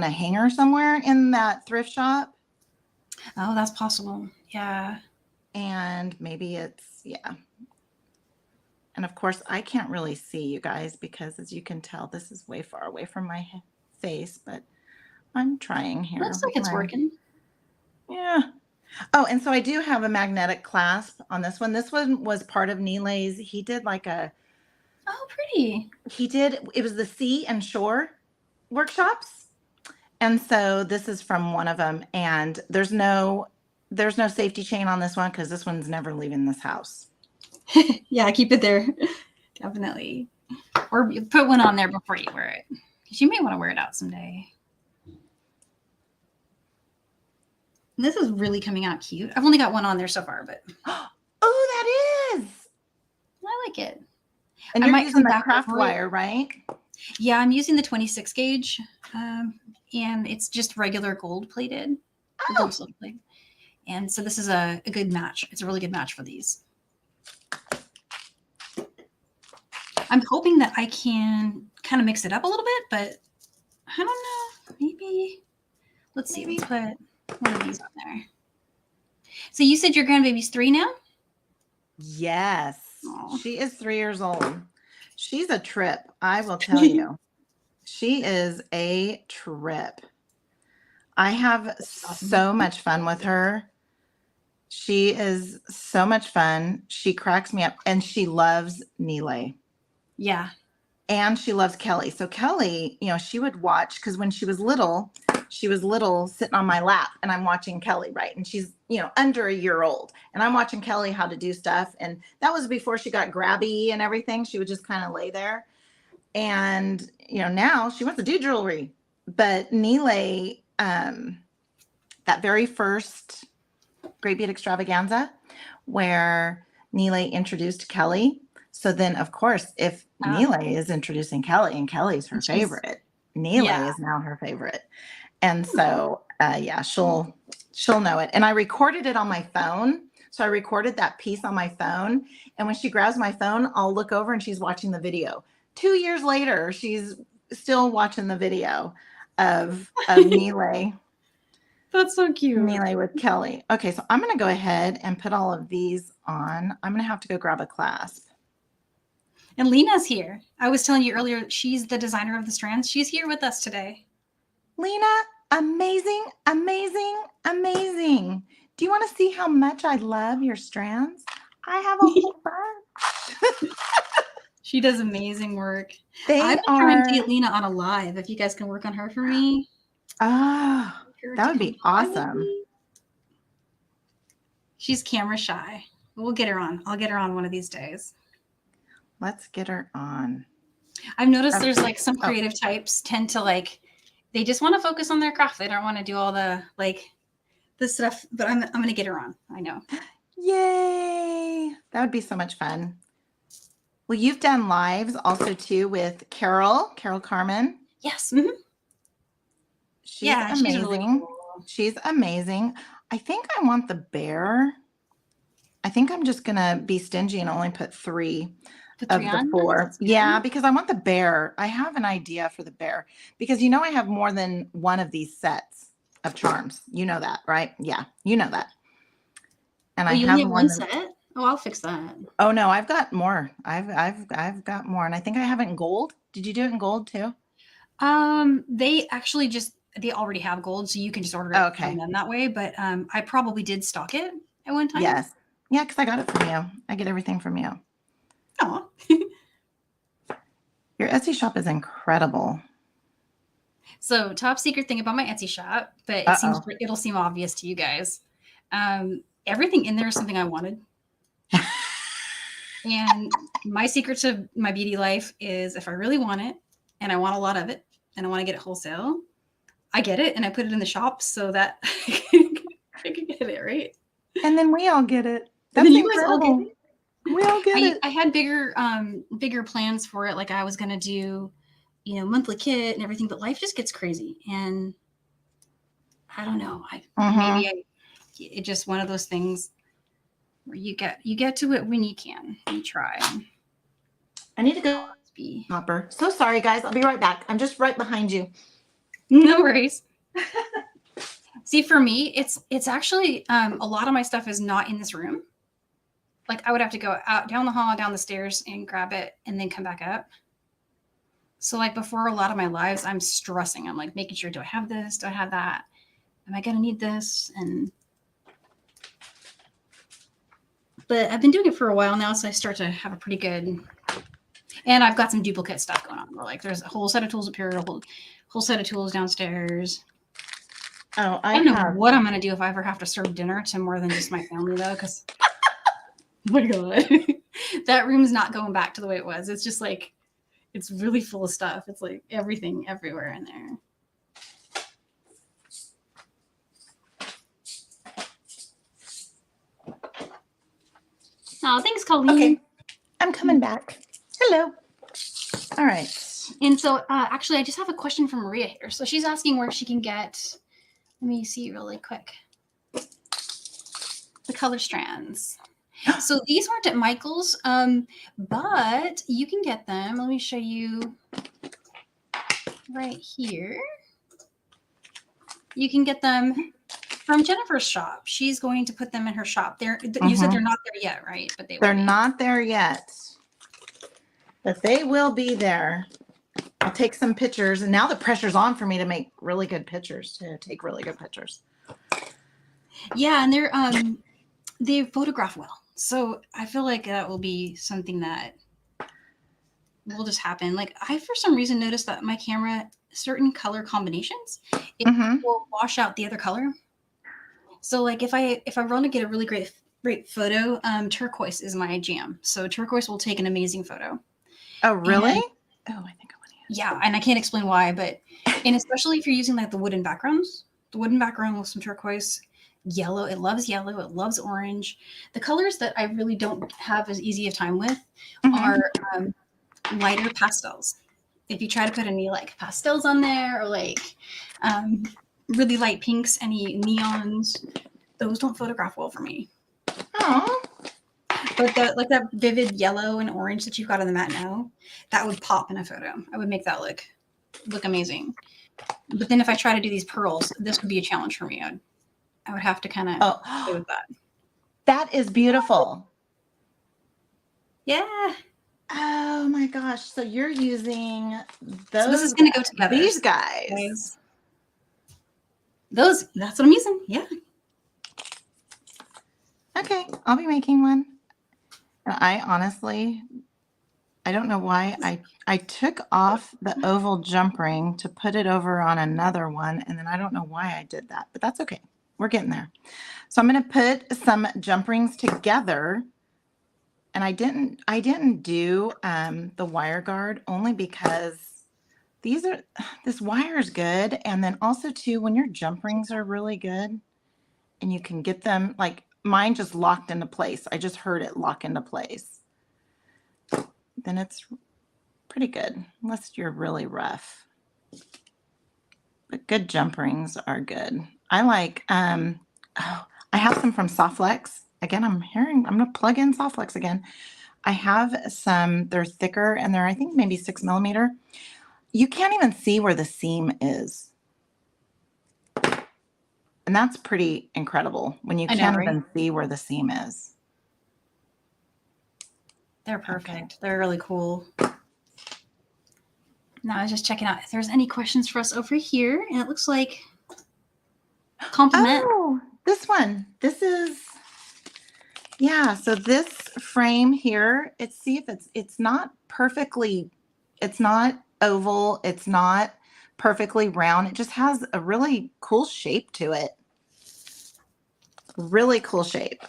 a hanger somewhere in that thrift shop. Oh, that's possible. Yeah. And maybe yeah. And of course, I can't really see you guys because, as you can tell, this is way far away from my face, but I'm trying here. Looks like it's working. Yeah. Oh, and so I do have a magnetic clasp on this one. This one was part of Nilay's. He did like oh, pretty. It was the Sea and Shore workshops. And so this is from one of them. And there's no safety chain on this one because this one's never leaving this house. Yeah, keep it there. Definitely. Or put one on there before you wear it, because you may want to wear it out someday. This is really coming out cute. I've only got one on there so far, but Oh, that is. I like it. And I you're might using come the back craft over it. wire, right? Yeah, I'm using the 26 gauge, and it's just regular gold plated, or Oh, gold silver plated. And so this is a good match. It's a really good match for these. I'm hoping that I can kind of mix it up a little bit, but I don't know. Maybe, let's see. maybe. Let's put one of these on there. So you said your grandbaby's 3 now? Yes. Aw. She is 3 years old. She's a trip, I will tell you. She is a trip. I have Awesome. so much fun with her. She is so much fun. She cracks me up, and she loves Nile. Yeah. And she loves Kelly. So Kelly, she would watch, because when she was little sitting on my lap, and I'm watching Kelly, right? And she's, under a year old. And I'm watching Kelly how to do stuff. And that was before she got grabby and everything. She would just kind of lay there. And, now she wants to do jewelry. But Nile, that very first Great Bead Extravaganza, where Nile introduced Kelly. So then, of course, if Nile is introducing Kelly and Kelly's her favorite, Nile is now her favorite. And so, yeah, she'll know it. And I recorded it on my phone. So I recorded that piece on my phone. And when she grabs my phone, I'll look over and she's watching the video. 2 years later, she's still watching the video of Nile. That's so cute. Nile with Kelly. Okay, so I'm going to go ahead and put all of these on. I'm going to have to go grab a clasp. And Lena's here. I was telling you earlier, she's the designer of the strands. She's here with us today. Lena, amazing, amazing, amazing. Do you want to see how much I love your strands? I have a whole bunch. She does amazing work. They I've been trying to get Lena on a live. If you guys can work on her for me. Oh, that would be awesome. She's camera shy. We'll get her on. I'll get her on one of these days. Let's get her on. I've noticed there's like some creative types tend to like, they just want to focus on their craft. They don't want to do all the like the stuff, but I'm going to get her on. I know. Yay. That would be so much fun. Well, you've done lives also too with Carol Carmen. Yes. Mm-hmm. She's amazing. She's really cool. She's amazing. I think I want the bear. I think I'm just going to be stingy and only put 3 of the 4. Yeah, because I want the bear. I have an idea for the bear because I have more than one of these sets of charms. You know that, right? Yeah, you know that. And I have one set. Oh, I'll fix that. Oh no, I've got more. I've got more, and I think I have it in gold. Did you do it in gold too? They actually they already have gold, so you can just order it from them that way. But I probably did stock it at one time. Yes, yeah, because I got it from you. I get everything from you. Oh, your Etsy shop is incredible. So, top secret thing about my Etsy shop, but it'll seem obvious to you guys. Everything in there is something I wanted. And my secret to my beauty life is if I really want it and I want a lot of it and I want to get it wholesale, I get it and I put it in the shop so that I can get it, right? And then we all get it. That's incredible. You guys all get it. We all get it. I had bigger plans for it. Like I was going to do, monthly kit and everything, but life just gets crazy. And I don't know. It's just one of those things where you get to it when you can. You try. I need to go. Hopper. So sorry, guys. I'll be right back. I'm just right behind you. No worries. See, for me, it's actually a lot of my stuff is not in this room. Like I would have to go out down the hall, down the stairs, and grab it, and then come back up. So like before a lot of my lives, I'm stressing. I'm like making sure, do I have this? Do I have that? Am I gonna need this? But I've been doing it for a while now, so I start to have a pretty good. And I've got some duplicate stuff going on. Where like there's a whole set of tools up here, a whole set of tools downstairs. Oh, I don't know what I'm gonna do if I ever have to serve dinner to more than just my family though, because oh my god, that room's not going back to the way it was. It's just like it's really full of stuff. It's like everything everywhere in there. Oh, thanks, Colleen. Okay. I'm coming back. Hello. All right. And so actually, I just have a question from Maria here. So she's asking where she can get, let me see really quick, the color strands. So these aren't at Michael's, but you can get them. Let me show you right here. You can get them from Jenifer's shop. She's going to put them in her shop. You said they're not there yet, right? But they're not there yet. But they will be there. I'll take some pictures. And now the pressure's on for me to make really good pictures, to take really good pictures. Yeah, and they photograph well. So I feel like that will be something that will just happen. Like I, for some reason, noticed that my camera, certain color combinations, it will wash out the other color. So like if I want to get a really great photo, turquoise is my jam. So turquoise will take an amazing photo. Oh, really? And, I think I want to. Yeah, and I can't explain why, but and especially if you're using like the wooden backgrounds, with some turquoise, yellow. It loves yellow. It loves orange. The colors that I really don't have as easy a time with are lighter pastels. If you try to put any like pastels on there or like really light pinks, any neons, those don't photograph well for me. Oh. But that vivid yellow and orange that you've got on the mat now, that would pop in a photo. I would make that look amazing. But then if I try to do these pearls, this would be a challenge for me. I would have to kind of play with that. That is beautiful. Yeah. Oh my gosh. So you're using those. So this is going to go together. These guys. That's what I'm using. Yeah. Okay. I'll be making one. And I honestly, I don't know why I took off the oval jump ring to put it over on another one. And then I don't know why I did that, but that's okay. We're getting there. So I'm going to put some jump rings together. And I didn't do the wire guard only because this wire is good. And then also too, when your jump rings are really good and you can get them, like mine just locked into place. I just heard it lock into place. Then it's pretty good, unless you're really rough. But good jump rings are good. I like, I have some from Softflex. Again, I'm going to plug in Softflex again. I have some, they're thicker and they're, I think maybe 6 millimeter. You can't even see where the seam is. And that's pretty incredible when you can't even see where the seam is. They're perfect. Okay. They're really cool. Now I was just checking out if there's any questions for us over here. And it looks like compliment. Oh, this one. This is, yeah. So this frame here, it's not perfectly, it's not oval. It's not perfectly round. It just has a really cool shape to it. Really cool shape.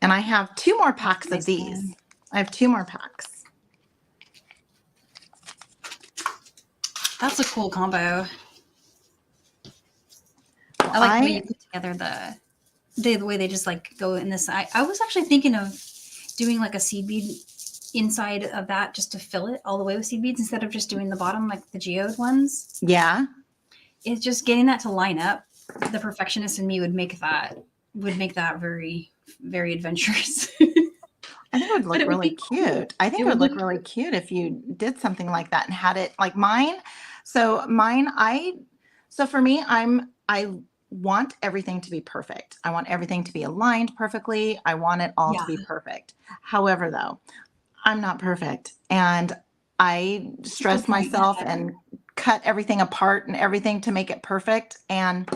And I have 2 more packs of these. I have 2 more packs. That's a cool combo. I like the way you put together the way they just like go in this. I was actually thinking of doing like a seed bead inside of that just to fill it all the way with seed beads instead of just doing the bottom like the geode ones. Yeah. It's just getting that to line up. The perfectionist in me would make that very, very adventurous. I think it would look really cute. Cool. I think it would look really cute if you did something like that and had it like mine. So for me, I want everything to be perfect. I want everything to be aligned perfectly. I want it all to be perfect. However, though, I'm not perfect. And I stress myself and cut everything apart and everything to make it perfect. And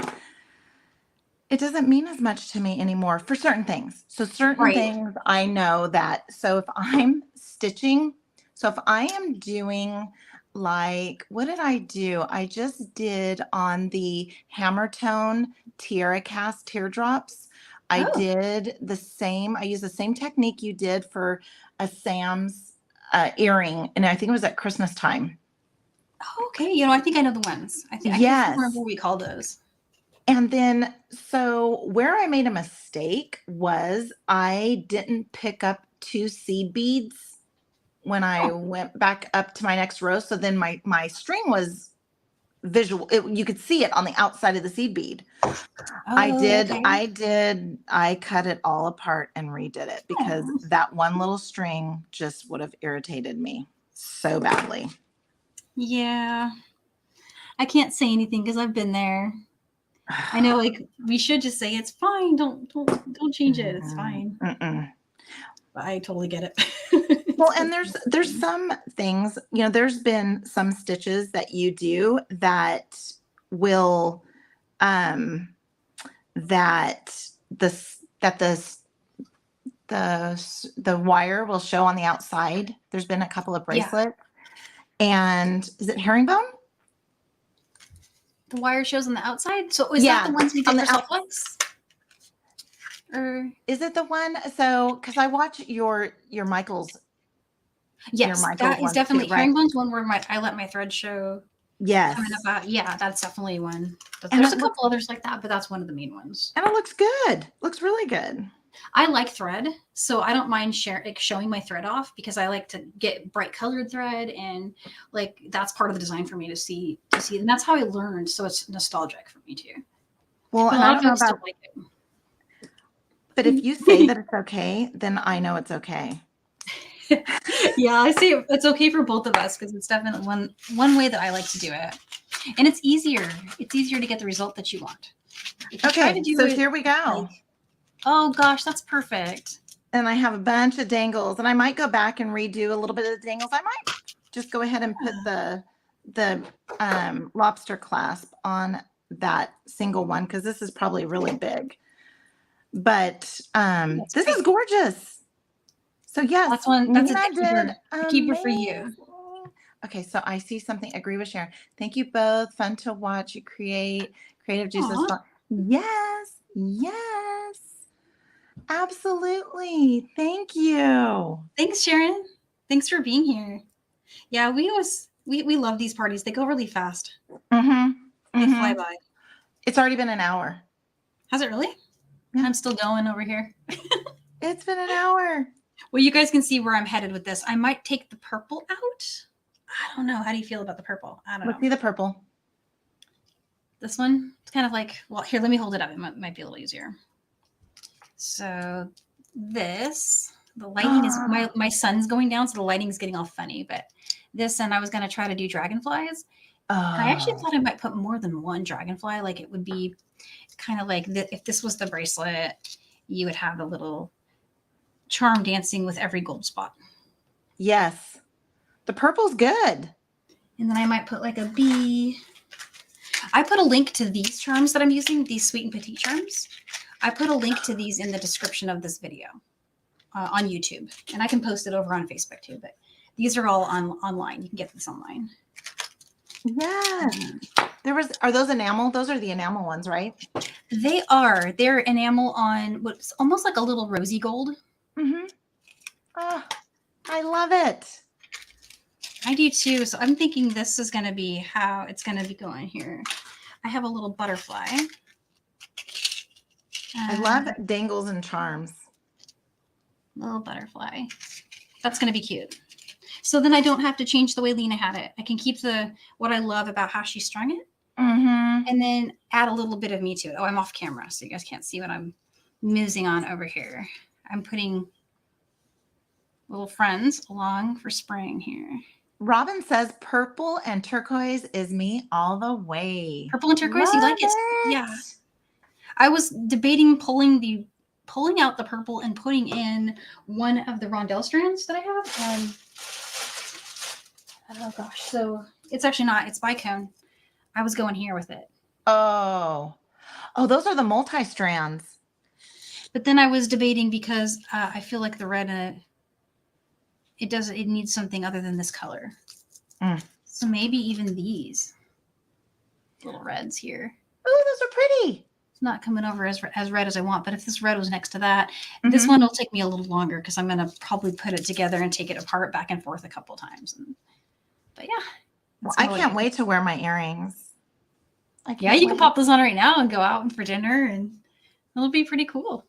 it doesn't mean as much to me anymore for certain things. So certain things I know that, so if I'm stitching, so if I am doing like, what did I do? I just did on the Hammer Tone Tiara Cast teardrops. I did the same, I used the same technique you did for a Sam's earring. And I think it was at Christmas time. Oh, okay. I think I know the ones. I can't remember what we call those. And then, so where I made a mistake was I didn't pick up 2 seed beads when I went back up to my next row. So then my string was visual. You could see it on the outside of the seed bead. Oh, okay. I cut it all apart and redid it because Oh. that one little string just would have irritated me so badly. Yeah. I can't say anything because I've been there. I know, like, we should just say it's fine. Don't change it. It's fine. But I totally get it. Well, and there's some things, you know, there's been some stitches that you do that will that the wire will show on the outside. There's been a couple of Yeah. bracelets. And is it herringbone? The wire shows on the outside. So is that the ones we did for Softflex? Or is it the one? So because I watch your Michael's. Yes, that is definitely too, right? Herringbone's one where I let my thread show. Yes. Yeah, that's definitely one. There's a couple others like that, but that's one of the main ones. And it looks good. Looks really good. I like thread, so I don't mind showing my thread off because I like to get bright colored thread, and like that's part of the design for me to see, and that's how I learned. So it's nostalgic for me too. Well, and I don't know about, like it. But if you say that it's okay, then I know it's okay. Yeah, I say it's okay for both of us because it's definitely one way that I like to do it, and it's easier. It's easier to get the result that you want. Okay, so here we go. Like, oh gosh, that's perfect. And I have a bunch of dangles, and I might go back and redo a little bit of the dangles. I might just go ahead and put the lobster clasp on that single one because this is probably really big. But this is gorgeous. So yes, that's a keeper for you. Okay, so I see something. Agree with Sharon. Thank you both. Fun to watch you create. Creative juices. Yes, yes, absolutely. Thank you. Thanks, Sharon. Thanks for being here. Yeah, we love these parties. They go really fast. They fly by. It's already been an hour. Has it really? Yeah. I'm still going over here. It's been an hour. Well, you guys can see where I'm headed with this. I might take the purple out. I don't know. How do you feel about the purple? I don't know. Let's see the purple. This one, it's kind of like, well, here, let me hold it up. It might be a little easier. So this, the lighting is, my sun's going down, so the lighting is getting all funny. But this, and I was going to try to do dragonflies. I actually thought I might put more than one dragonfly. Like it would be kind of like, if this was the bracelet, you would have the little charm dancing with every gold spot. Yes. The purple's good. And then I might put like a bee. I put a link to these charms that I'm using, these Sweet and Petite charms. I put a link to these in the description of this video on YouTube. And I can post it over on Facebook too, but these are all online. You can get this online. Yes. Are those enamel? Those are the enamel ones, right? They are. They're enamel on what's almost like a little rosy gold. Oh, I love it. I do too. So I'm thinking this is going to be how it's going to be going here. I have a little butterfly. I love dangles and charms. Little butterfly. That's going to be cute. So then I don't have to change the way Lena had it. I can keep what I love about how she strung it. And then add a little bit of me to it. Oh, I'm off camera, so you guys can't see what I'm musing on over here. I'm putting little friends along for spring here. Robin says purple and turquoise is me all the way. Purple and turquoise, you like it? Yeah. I was debating pulling out the purple and putting in one of the rondelle strands that I have. Oh gosh, so it's actually not. It's bicone. I was going here with it. Oh, those are the multi-strands. But then I was debating because I feel like the red it needs something other than this color. So maybe even these little reds here. Oh, those are pretty. It's not coming over as red as I want, but if this red was next to that, this one will take me a little longer because I'm going to probably put it together and take it apart back and forth a couple times. But yeah. Well, I can't wait to wear my earrings. Yeah, you can pop those on right now and go out for dinner, and it'll be pretty cool.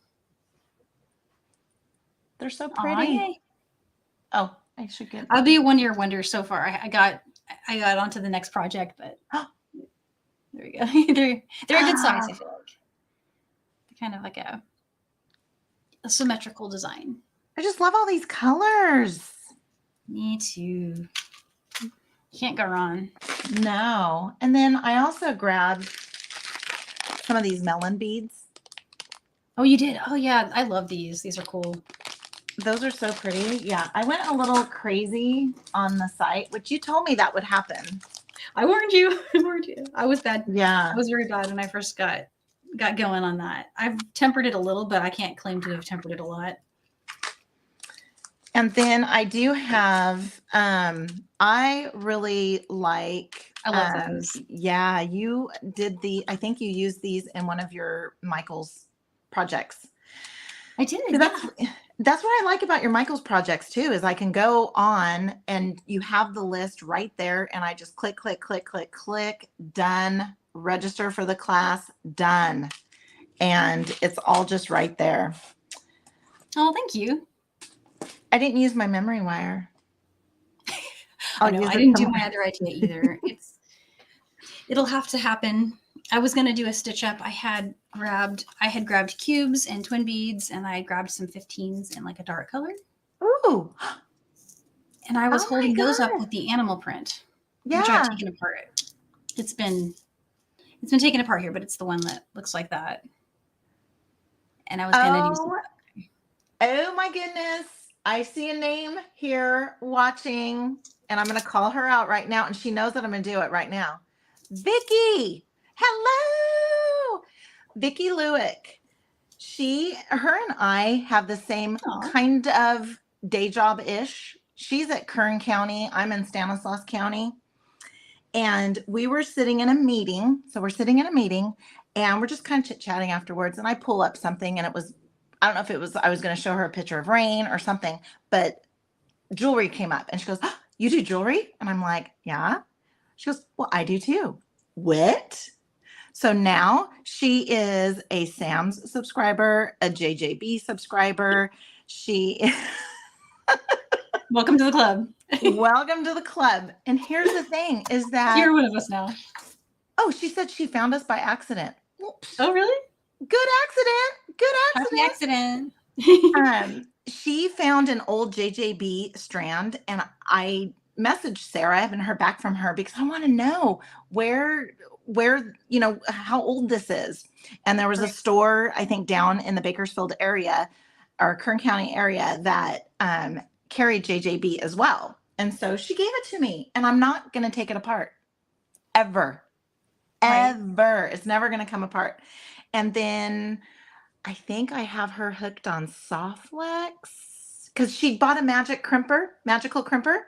They're so Aw, pretty. yay. Oh, I should get. I'll be a 1-year wonder so far. I got onto the next project, but there we go. they're a good size, I feel like. They're kind of like a symmetrical design. I just love all these colors. Me too. Can't go wrong. No. And then I also grabbed some of these melon beads. Oh, you did? Oh, yeah. I love these. These are cool. Those are so pretty. Yeah. I went a little crazy on the site, which you told me that would happen. I warned you. I warned you. I was bad. Yeah. I was very bad when I first got going on that. I've tempered it a little, but I can't claim to have tempered it a lot. And then I do have, I really like. I love those. Yeah, you did I think you used these in one of your Michael's projects. I did. That's what I like about your Michael's projects too, is I can go on and you have the list right there and I just click, click, click, click, click, done, register for the class, done. And it's all just right there. Oh, thank you. I didn't use my memory wire. I didn't do my other idea either. It'll have to happen. I was going to do a stitch up. I had grabbed cubes and twin beads, and I grabbed some 15s in like a dark color. Ooh. And I was holding those up with the animal print, which I've taken apart. It's been taken apart here, but it's the one that looks like that. And I was going to do some. Oh my goodness. I see a name here watching, and I'm going to call her out right now, and she knows that I'm going to do it right now. Vicki. Hello. Vicki Lewick. Her and I have the same kind of day job-ish. She's at Kern County. I'm in Stanislaus County. And we were sitting in a meeting. So we're sitting in a meeting, and we're just kind of chit-chatting afterwards. And I pull up something, and I don't know if it was, I was going to show her a picture of Rain or something, but jewelry came up and she goes, oh, you do jewelry? And I'm like, yeah. She goes, well, I do too. What? So now she is a Sam's subscriber, a JJB subscriber. Welcome to the club. Welcome to the club. And here's the thing is that you're one of us now. Oh, she said she found us by accident. Oh, really? Good accident. Good accident. Happy accident. She found an old JJB strand, and I messaged Sarah. I haven't heard back from her because I want to know where how old this is. And there was a store, I think, down in the Bakersfield area or Kern County area that carried JJB as well. And so she gave it to me, and I'm not going to take it apart ever. Ever. It's never going to come apart. And then I think I have her hooked on Softlex because she bought a magical crimper.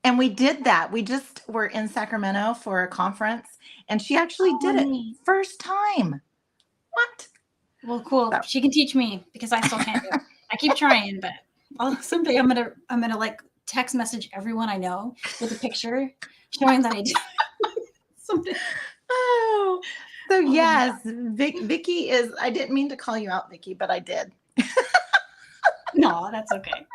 And we did that. We just were in Sacramento for a conference, and she actually did it first time. What? Well, cool. So. She can teach me because I still can't do it. I keep trying, but someday I'm gonna like text message everyone I know with a picture showing that I do someday. Oh. So yes, Vicki is, I didn't mean to call you out, Vicki, but I did. No, that's okay.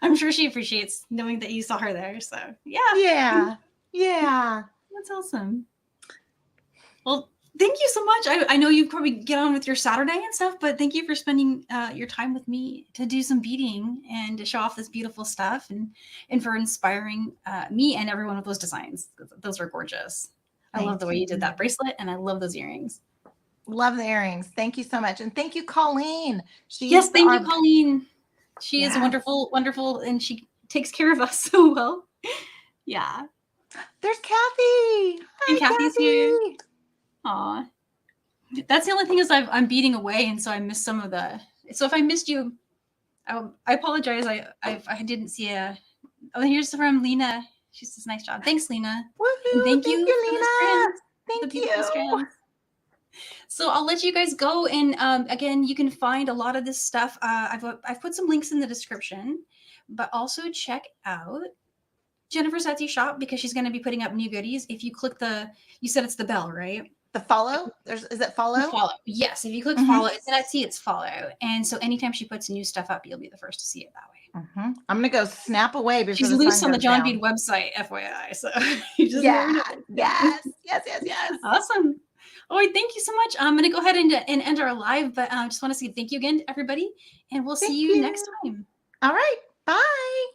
I'm sure she appreciates knowing that you saw her there. So yeah. Yeah. That's awesome. Well, thank you so much. I know you probably get on with your Saturday and stuff, but thank you for spending your time with me to do some beading and to show off this beautiful stuff and for inspiring me and everyone with those designs. Those are gorgeous. I love the way you did that bracelet, and I love those earrings. Love the earrings. Thank you so much. And thank you, Colleen. Thank you, Colleen. She is wonderful, wonderful, and she takes care of us so well. Yeah. There's Kathy. And Kathy's here. Aw. That's the only thing is I'm beading away, and so I missed some of the. So if I missed you, I apologize. I didn't see a. Oh, here's from Lena. She says, "Nice job." Thanks, Lena. Woohoo! Thank you, Lena. Thank you. So I'll let you guys go, and again, you can find a lot of this stuff. I've put some links in the description, but also check out Jenifer's Etsy shop because she's going to be putting up new goodies. If you click you said it's the bell, right? The follow? Is it follow? Follow. Yes. If you click follow, it's in Etsy, it's follow. And so anytime she puts new stuff up, you'll be the first to see it that way. I'm going to go snap away before She's the loose sun on the goes John down. Bead website, FYI. So you just never know. Yes. Awesome. All right. Thank you so much. I'm going to go ahead and end our live, but I just want to say thank you again to everybody. And we'll see you next time. All right. Bye.